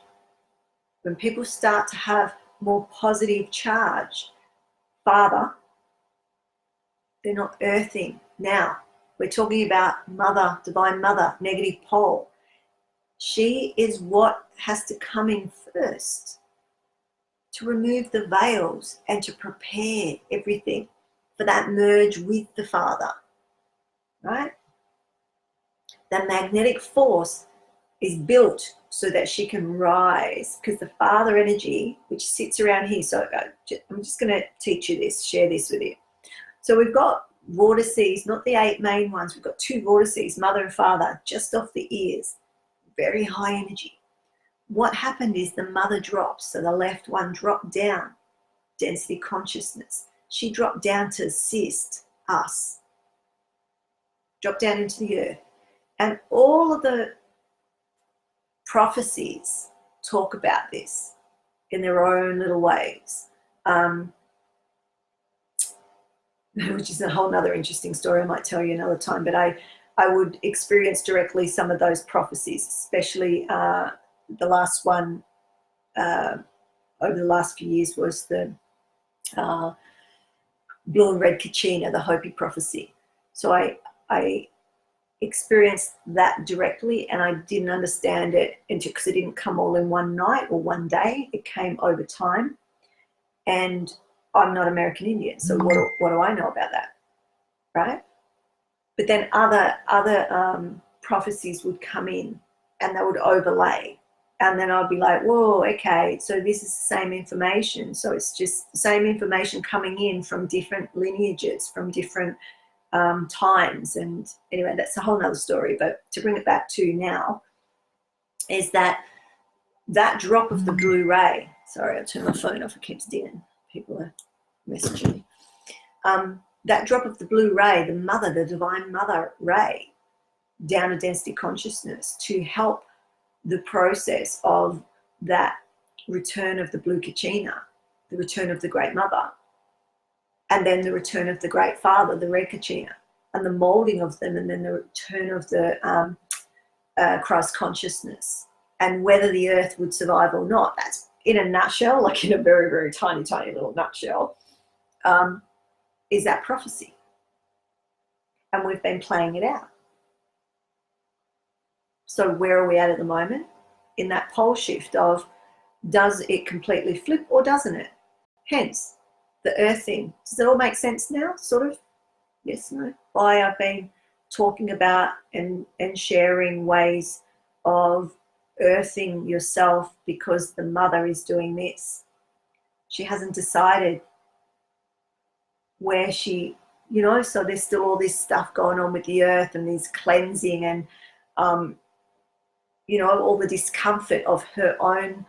When people start to have more positive charge, Father, they're not earthing. Now, we're talking about Mother, Divine Mother, negative pole. She is what has to come in first to remove the veils and to prepare everything for that merge with the Father, right? The magnetic force is built so that she can rise, because the Father energy, which sits around here, so I'm just going to teach you this, share this with you. So we've got vortices, not the 8 main ones, we've got 2 vortices, Mother and Father, just off the ears, very high energy. What happened is the Mother drops, so the left one dropped down, density consciousness. She dropped down to assist us, dropped down into the earth. And all of the prophecies talk about this in their own little ways. which is a whole nother interesting story I might tell you another time, but I would experience directly some of those prophecies, especially the last one over the last few years was the blue and red Kachina, the Hopi prophecy. So I experienced that directly, and I didn't understand it because it didn't come all in one night or one day. It came over time. And I'm not American Indian, so what do I know about that, right? But then other prophecies would come in, and they would overlay, and then I'd be like, whoa, okay, so this is the same information. So it's just the same information coming in from different lineages, from different times. And anyway, that's a whole nother story. But to bring it back to now, is that drop of the blue ray. Sorry, I'll turn my phone off. It keeps dinging. People are messaging me. That drop of the blue ray, the mother, the divine mother ray, down a density consciousness to help the process of that return of the blue Kachina, the return of the great mother, and then the return of the great father, the red Kachina, and the molding of them, and then the return of the Christ consciousness, and whether the earth would survive or not. That's in a nutshell, like in a very, very tiny, tiny little nutshell, is that prophecy. And we've been playing it out. So where are we at the moment? In that pole shift of, does it completely flip or doesn't it? Hence, the earthing. Does it all make sense now? Sort of? Yes, no? Why I've been talking about and sharing ways of earthing yourself, because the mother is doing this. She hasn't decided where she, so there's still all this stuff going on with the earth and this cleansing and, all the discomfort of her own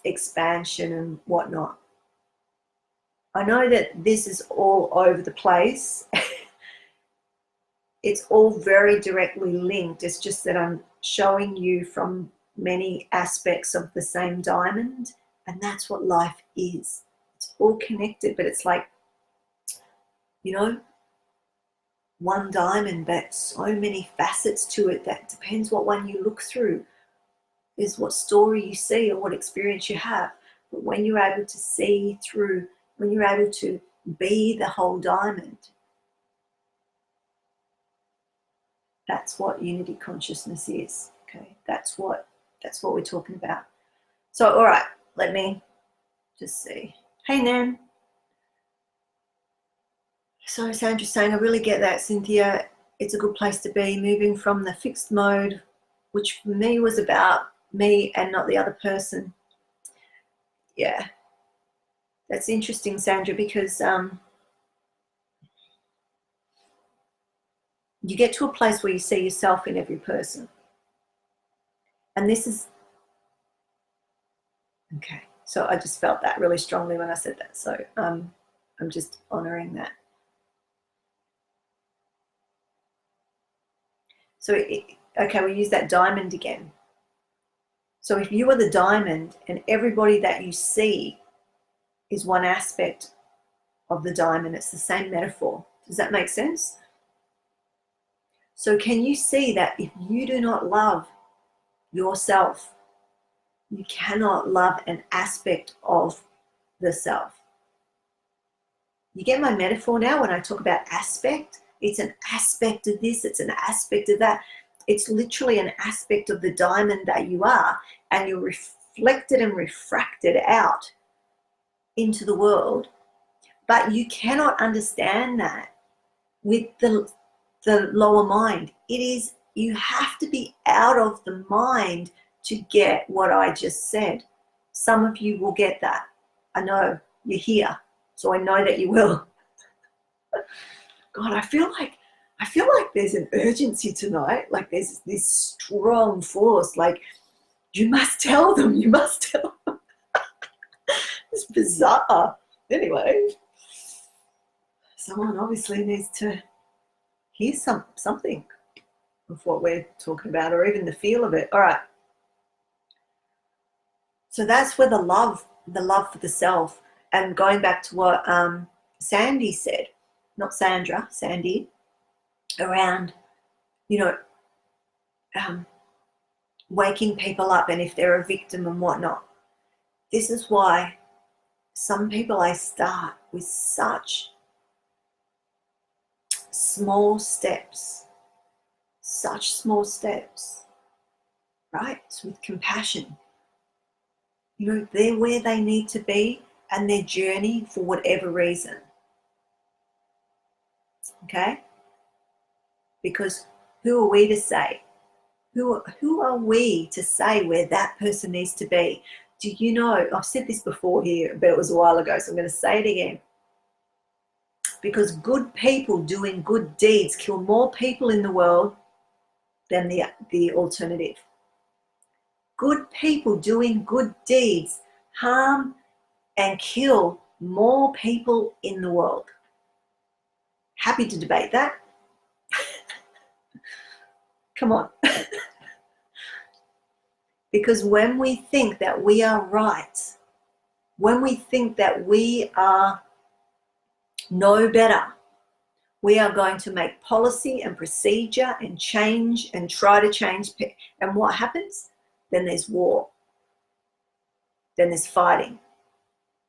expansion and whatnot. I know that this is all over the place. It's all very directly linked. It's just that I'm showing you from many aspects of the same diamond, and that's what life is. It's all connected, but it's like, one diamond, but so many facets to it that depends what one you look through, is what story you see or what experience you have. But when you're able to see through, when you're able to be the whole diamond, that's what unity consciousness is. Okay, that's what we're talking about. So, all right, let me just see. Hey, Nan. So Sandra's saying, I really get that, Cynthia. It's a good place to be, moving from the fixed mode, which for me was about me and not the other person. Yeah, that's interesting, Sandra, because you get to a place where you see yourself in every person. And this is, okay, so I just felt that really strongly when I said that. So I'm just honoring that. So, okay, we'll use that diamond again. So if you are the diamond and everybody that you see is one aspect of the diamond, it's the same metaphor. Does that make sense? So can you see that if you do not love yourself, you cannot love an aspect of the self? You get my metaphor now when I talk about aspect? It's an aspect of this, it's an aspect of that. It's literally an aspect of the diamond that you are, and you're reflected and refracted out into the world. But you cannot understand that with the lower mind. You have to be out of the mind to get what I just said. Some of you will get that. I know you're here, so I know that you will. God, I feel like there's an urgency tonight. Like there's this strong force. Like, you must tell them. You must tell them. It's bizarre. Anyway, someone obviously needs to hear something of what we're talking about, or even the feel of it. All right. So that's where the love for the self, and going back to what Sandy said, not Sandra, Sandy, around, you know, waking people up and if they're a victim and whatnot. This is why some people, I start with such small steps, right? With compassion. You know, they're where they need to be and their journey for whatever reason. Okay? Because who are we to say? Who are we to say where that person needs to be? Do you know, I've said this before here, but it was a while ago, so I'm going to say it again. Because good people doing good deeds kill more people in the world than the alternative. Good people doing good deeds harm and kill more people in the world. Happy to debate that. Come on. Because when we think that we are right, when we think that we are no better, we are going to make policy and procedure and change and try to change. And what happens? Then there's war. Then there's fighting.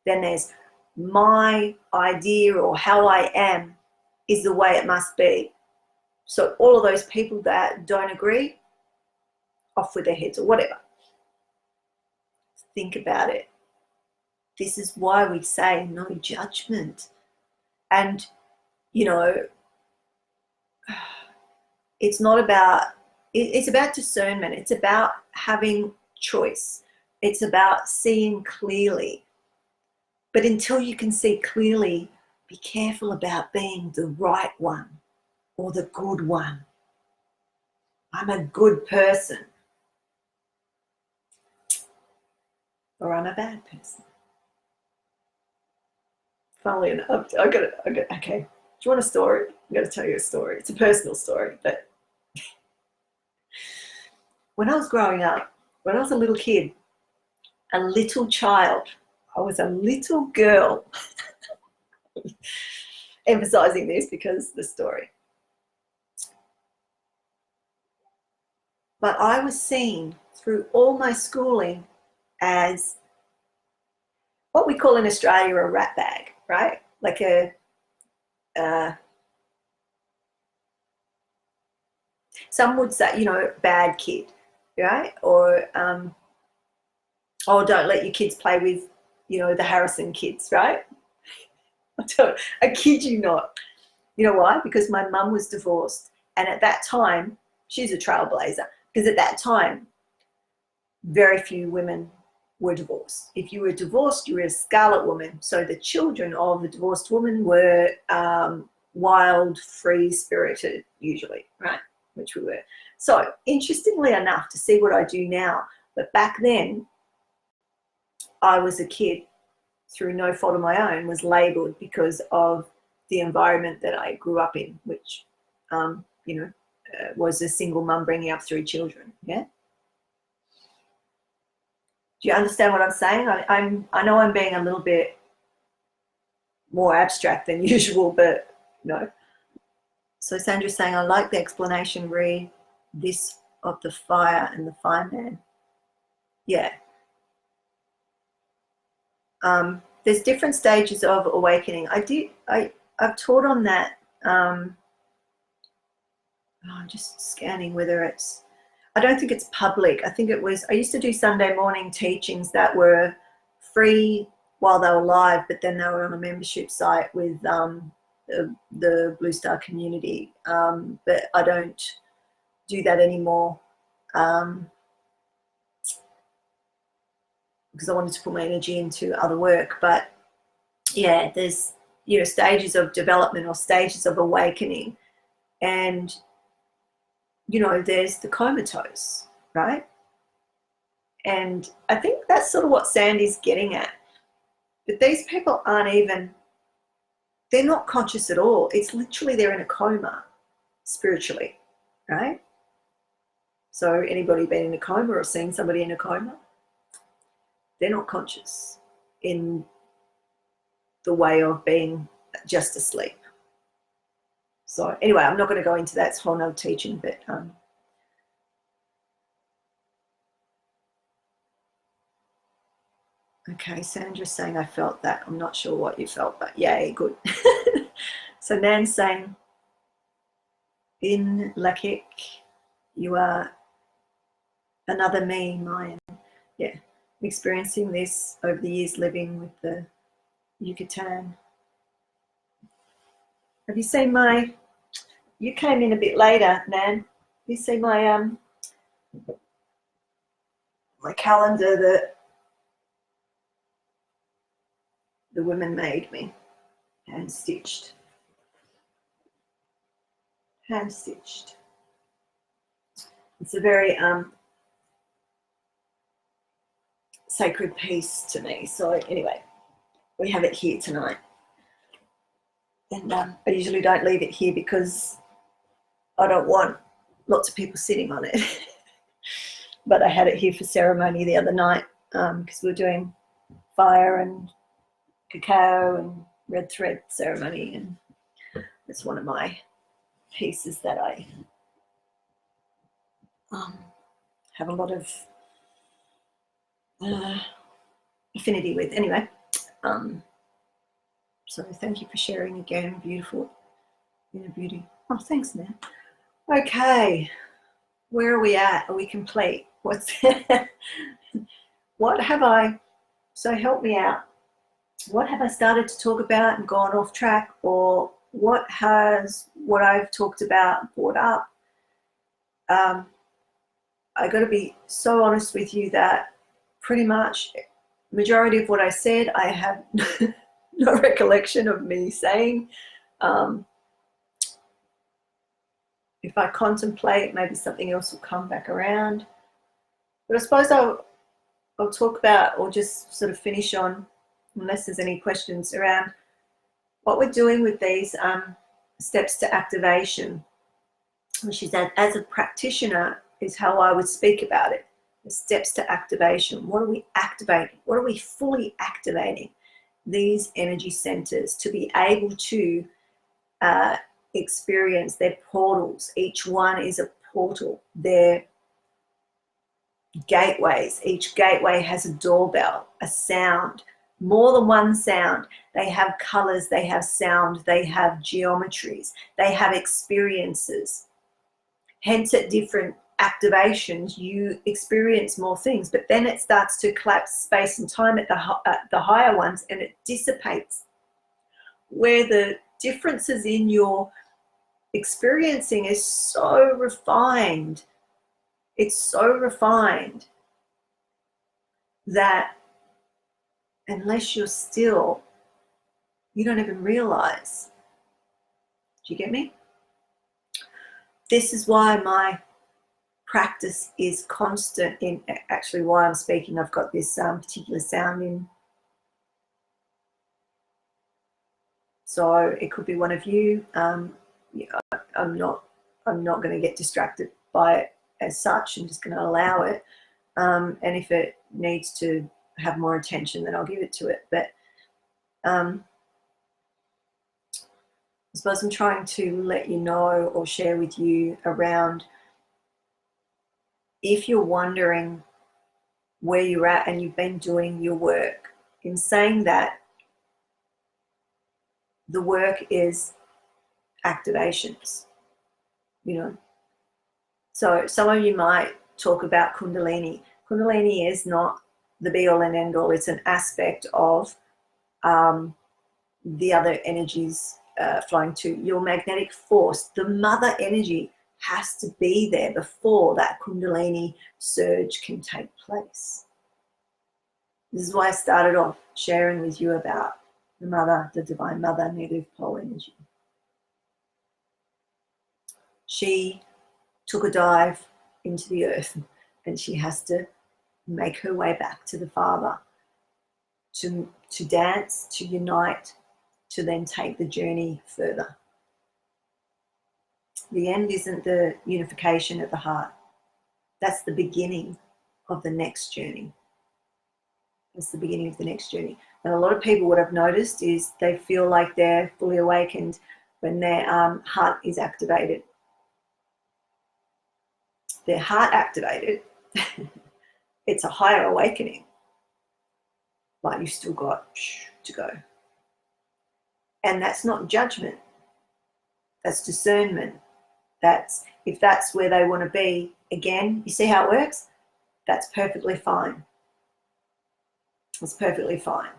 Then there's my idea or how I am is the way it must be. So all of those people that don't agree, off with their heads or whatever. Think about it. This is why we say no judgment. And, you know, it's not about, it's about discernment. It's about having choice. It's about seeing clearly. But until you can see clearly, be careful about being the right one or the good one. I'm a good person. Or I'm a bad person. Funnily enough, okay. Do you want a story? I'm going to tell you a story. It's a personal story, but when I was growing up, when I was a little kid, a little child, I was a little girl, emphasizing this because the story. But I was seen through all my schooling as what we call in Australia a rat bag, right? Like some would say, you know, bad kid, right? Or oh, don't let your kids play with, you know, the Harrison kids, right? I kid you not. You know why? Because my mum was divorced. And at that time, she's a trailblazer. Because at that time, very few women were divorced. If you were divorced, you were a scarlet woman. So the children of the divorced woman were wild, free-spirited, usually, right? Which we were. So interestingly enough, to see what I do now, but back then, I was a kid through no fault of my own, was labelled because of the environment that I grew up in, which, you know, was a single mum bringing up 3 children, yeah? Do you understand what I'm saying? I know I'm being a little bit more abstract than usual, but no. So Sandra's saying, I like the explanation, Ree, this of the fire and the fireman. Yeah. There's different stages of awakening. I've taught on that. I'm just scanning whether it's, I don't think it's public. I think it was, I used to do Sunday morning teachings that were free while they were live, but then they were on a membership site with the Blue Star community. But I don't do that anymore because I wanted to put my energy into other work. But yeah, there's, you know, stages of development or stages of awakening. And, you know, there's the comatose, right? And I think that's sort of what Sandy's getting at. But these people aren't even, they're not conscious at all. It's literally they're in a coma spiritually, right? So anybody been in a coma or seen somebody in a coma? They're not conscious in the way of being just asleep. So anyway, I'm not going to go into that. It's a whole nother teaching, but okay, Sandra's saying I felt that. I'm not sure what you felt, but yay, good. So Nan's saying, in Lakik, you are another me, Mayan. Yeah, experiencing this over the years living with the Yucatan. Have you seen my, you came in a bit later, Nan. You see my my calendar that the women made me, hand stitched. Hand stitched. It's a very sacred piece to me. So anyway, we have it here tonight. And I usually don't leave it here because I don't want lots of people sitting on it. But I had it here for ceremony the other night because we were doing fire and cacao and red thread ceremony, and it's one of my pieces that I have a lot of affinity with. Anyway, so thank you for sharing again. Beautiful inner beauty. Oh, thanks, man. Okay, where are we at? Are we complete? What's what have I, so help me out, what have I started to talk about and gone off track, or what I've talked about brought up? I got to be so honest with you that pretty much majority of what I said I have no recollection of me saying. If I contemplate, maybe something else will come back around. But I suppose I'll talk about, or just sort of finish on, unless there's any questions around what we're doing with these steps to activation, which is that as a practitioner is how I would speak about it. The steps to activation. What are we activating? What are we fully activating? These energy centers to be able to experience their portals. Each one is a portal. They're gateways. Each gateway has a doorbell, a sound, more than one sound. They have colors, they have sound, they have geometries, they have experiences. Hence, at different activations, you experience more things, but then it starts to collapse space and time at the higher ones, and it dissipates. Where the differences in your experiencing is so refined, it's so refined that unless you're still, you don't even realize. Do you get me? This is why my practice is constant. In actually why I'm speaking, I've got this particular sound in. So it could be one of you. Yeah, I'm not going to get distracted by it as such. I'm just going to allow it. And if it needs to have more attention, then I'll give it to it. But I suppose I'm trying to let you know or share with you around, if you're wondering where you're at and you've been doing your work. In saying that, the work is activations, you know. So some of you might talk about Kundalini. Kundalini is not the be all and end all. It's an aspect of the other energies flowing to your magnetic force. The mother energy has to be there before that Kundalini surge can take place. This is why I started off sharing with you about the mother, the divine mother, negative pole energy. She took a dive into the earth, and she has to make her way back to the Father to dance, to unite, to then take the journey further. The end isn't the unification of the heart. That's the beginning of the next journey. That's the beginning of the next journey. And a lot of people, what I've noticed is they feel like they're fully awakened when their heart is activated. Their heart activated, it's a higher awakening, but you've still got to go. And that's not judgment, that's discernment. That's, if that's where they want to be, again, you see how it works? That's perfectly fine. It's perfectly fine.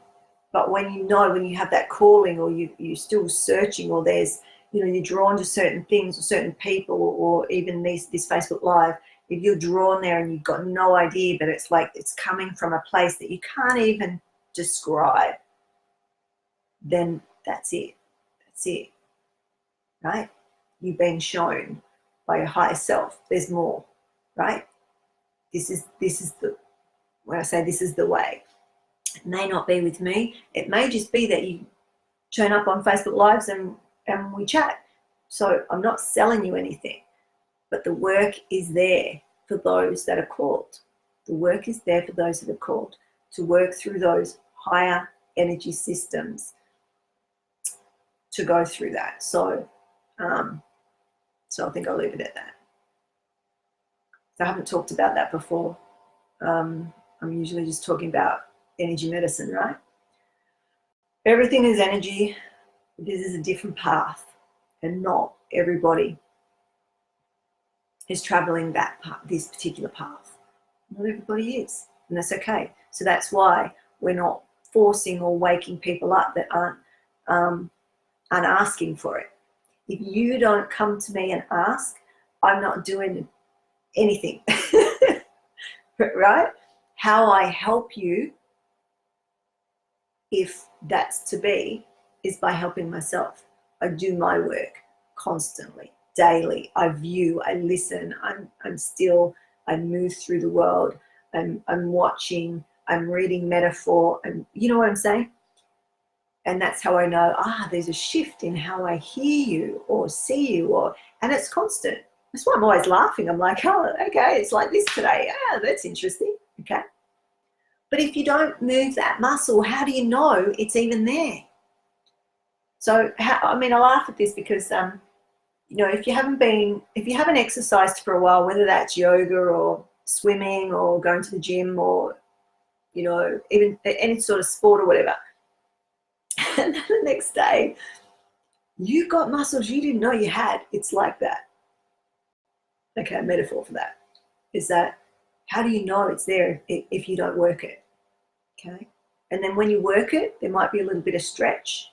But when you know, when you have that calling, or you're still searching, or there's, you know, you're drawn to certain things or certain people, or even this Facebook Live, if you're drawn there and you've got no idea, but it's like it's coming from a place that you can't even describe, then that's it. That's it. Right? You've been shown by your higher self there's more, right? This is the, when I say this is the way, it may not be with me. It may just be that you turn up on Facebook Lives and we chat. So I'm not selling you anything, but the work is there for those that are called. The work is there for those that are called to work through those higher energy systems, to go through that. So I think I'll leave it at that. So I haven't talked about that before. I'm usually just talking about energy medicine, right? Everything is energy. This is a different path, and not everybody is traveling that path, this particular path. Not everybody is, and that's okay. So that's why we're not forcing or waking people up that aren't asking for it. If you don't come to me and ask, I'm not doing anything. Right? How I help you, if that's to be, is by helping myself. I do my work constantly, daily. I view, I listen, I'm still, I move through the world, I'm watching, I'm reading metaphor, and you know what I'm saying? And that's how I know, there's a shift in how I hear you or see you, and it's constant. That's why I'm always laughing. I'm like, oh, okay, it's like this today. That's interesting. Okay. But if you don't move that muscle, how do you know it's even there? So, I laugh at this because, you know, if you haven't exercised for a while, whether that's yoga or swimming or going to the gym or, you know, even any sort of sport or whatever, and then the next day, you got muscles you didn't know you had. It's like that. Okay, a metaphor for that is that, how do you know it's there if you don't work it? Okay. And then when you work it, there might be a little bit of stretch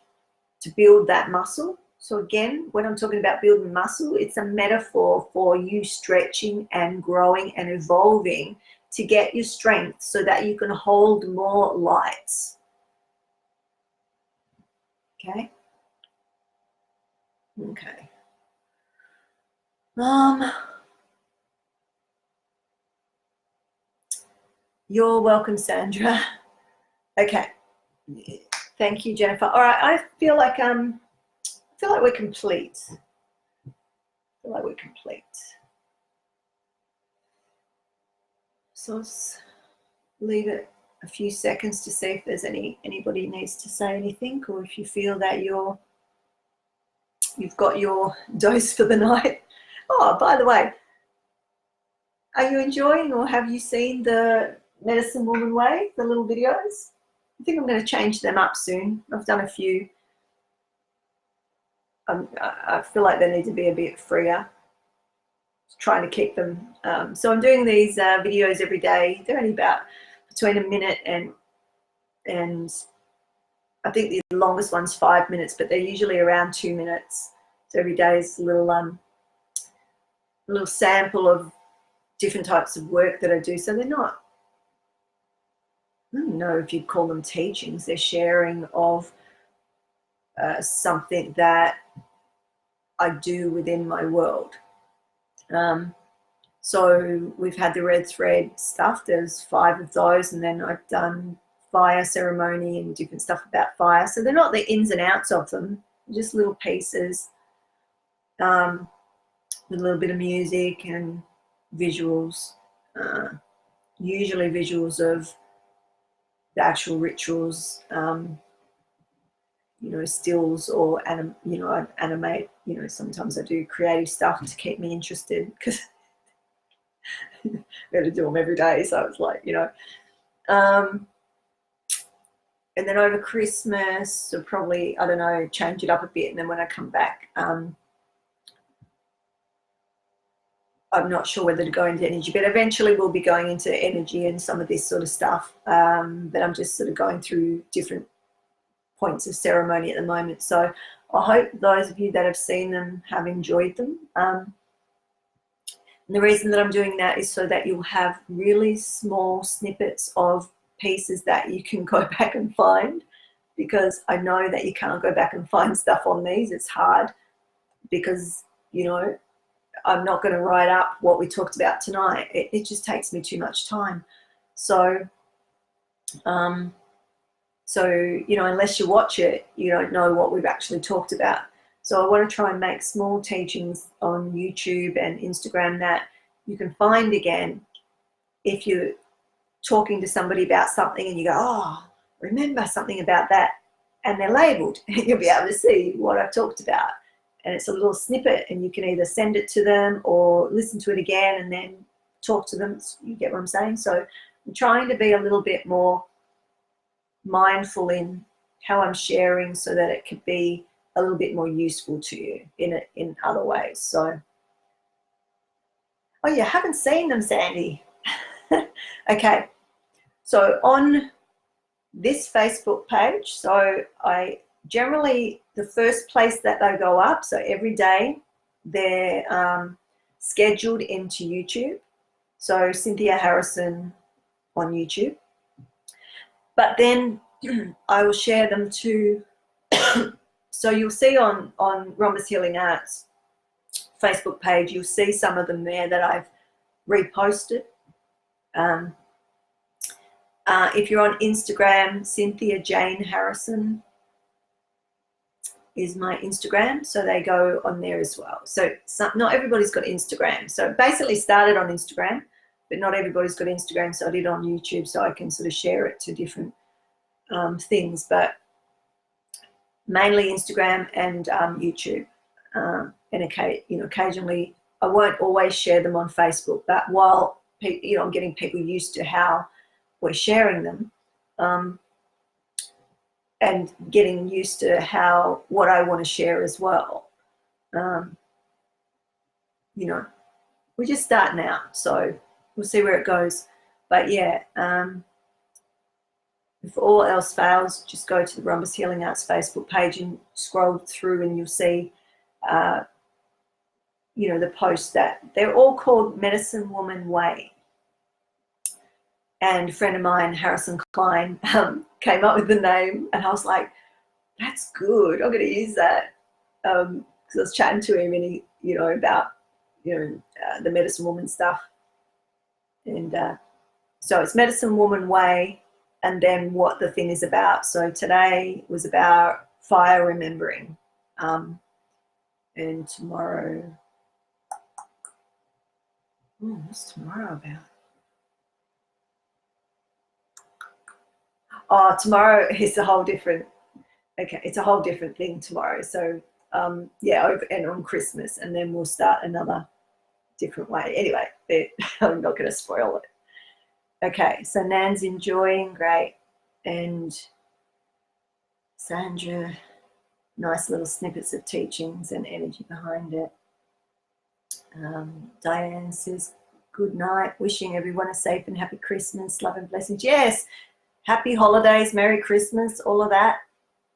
to build that muscle. So again, when I'm talking about building muscle, it's a metaphor for you stretching and growing and evolving to get your strength so that you can hold more lights. Okay. Okay. You're welcome, Sandra. Okay. Thank you, Jennifer. All right, I feel like we're complete. So let's leave it a few seconds to see if there's anybody needs to say anything, or if you feel that you've got your dose for the night. Oh, by the way, are you enjoying, or have you seen the Medicine Woman Way, the little videos? I think I'm going to change them up soon. I've done a few. I feel like they need to be a bit freer. Trying to keep them. So I'm doing these videos every day. They're only about between a minute and I think the longest one's 5 minutes, but they're usually around 2 minutes. So every day is a little sample of different types of work that I do. So they're not, I don't know if you'd call them teachings. They're sharing of something that I do within my world. So we've had the red thread stuff. There's 5 of those, and then I've done fire ceremony and different stuff about fire. So they're not the ins and outs of them, just little pieces with a little bit of music and visuals, usually visuals of the actual rituals, stills or I animate. Sometimes I do creative stuff to keep me interested because I got to do them every day. So it's like, and then over Christmas, I'll probably, I don't know, change it up a bit. And then when I come back, I'm not sure whether to go into energy, but eventually we'll be going into energy and some of this sort of stuff. But I'm just sort of going through different points of ceremony at the moment. So I hope those of you that have seen them have enjoyed them. And the reason that I'm doing that is so that you'll have really small snippets of pieces that you can go back and find, because I know that you can't go back and find stuff on these. It's hard because, I'm not going to write up what we talked about tonight. It just takes me too much time. So, unless you watch it, you don't know what we've actually talked about. So I want to try and make small teachings on YouTube and Instagram that you can find again if you're talking to somebody about something and you go, oh, remember something about that, and they're labeled. You'll be able to see what I've talked about. And it's a little snippet, and you can either send it to them or listen to it again and then talk to them. You get what I'm saying? So I'm trying to be a little bit more mindful in how I'm sharing so that it could be a little bit more useful to you in other ways. So, oh, you haven't seen them, Sandy. Okay, so on this Facebook page, so I generally, the first place that they go up, so every day they're scheduled into YouTube. So Cynthia Harrison on YouTube. But then I will share them to, so you'll see on Rhombus Healing Arts Facebook page, you'll see some of them there that I've reposted. If you're on Instagram, Cynthia Jane Harrison is my Instagram, so they go on there as well. So not everybody's got Instagram. So basically started on Instagram, but not everybody's got Instagram, so I did it on YouTube so I can sort of share it to different things, but mainly Instagram and YouTube. And occasionally, I won't always share them on Facebook, but while I'm getting people used to how we're sharing them, and getting used to what I want to share as well. We're just starting out, so we'll see where it goes. But yeah, if all else fails, just go to the Rhombus Healing Arts Facebook page and scroll through, and you'll see, the posts that they're all called Medicine Woman Way. And a friend of mine, Harrison Klein, came up with the name, and I was like, that's good. I'm going to use that. Because I was chatting to him, and he, about, the Medicine Woman stuff. And so it's Medicine Woman Way, and then what the thing is about. So today was about fire remembering. And tomorrow, what's tomorrow about? Oh, tomorrow is a whole different, it's a whole different thing tomorrow. So, and on Christmas, and then we'll start another different way. Anyway, I'm not going to spoil it. Okay, so Nan's enjoying, great. And Sandra, nice little snippets of teachings and energy behind it. Diane says, good night, wishing everyone a safe and happy Christmas, love and blessings. Yes, happy holidays, Merry Christmas, all of that.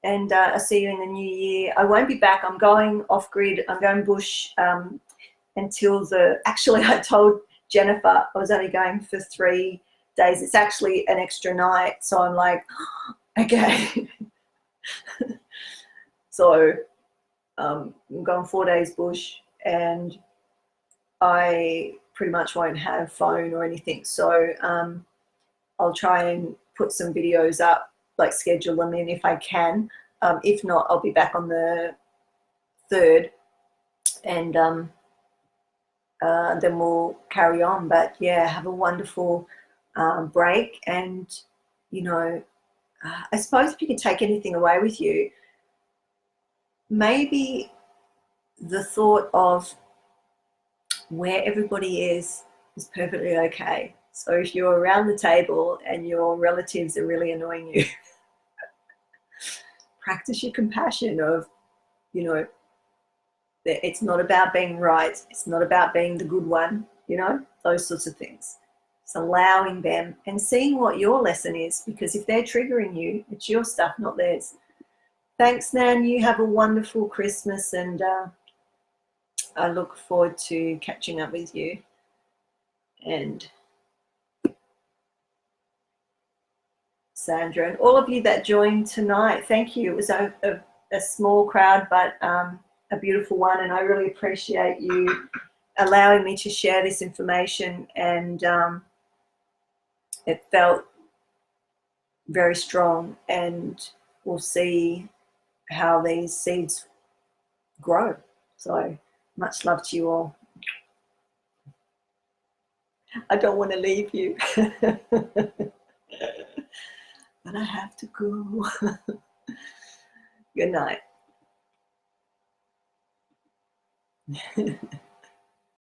And I'll see you in the new year. I won't be back. I'm going off grid. I'm going bush until actually I told Jennifer I was only going for 3 days. It's actually an extra night. So I'm like, okay. So I'm going 4 days bush, and I pretty much won't have phone or anything. So I'll try and put some videos up, like schedule them in if I can. If not, I'll be back on the 3rd, and then we'll carry on. But yeah, have a wonderful break, and you know, I suppose if you could take anything away with you, maybe the thought of where everybody is perfectly okay. So if you're around the table and your relatives are really annoying you, practice your compassion of, you know, that it's not about being right. It's not about being the good one, you know, those sorts of things. It's allowing them and seeing what your lesson is, because if they're triggering you, it's your stuff, not theirs. Thanks, Nan. You have a wonderful Christmas, and I look forward to catching up with you. And Sandra, and all of you that joined tonight, thank you. It was a small crowd, but a beautiful one, and I really appreciate you allowing me to share this information, and it felt very strong, and we'll see how these seeds grow. So much love to you all. I don't want to leave you, but I have to go. Good night.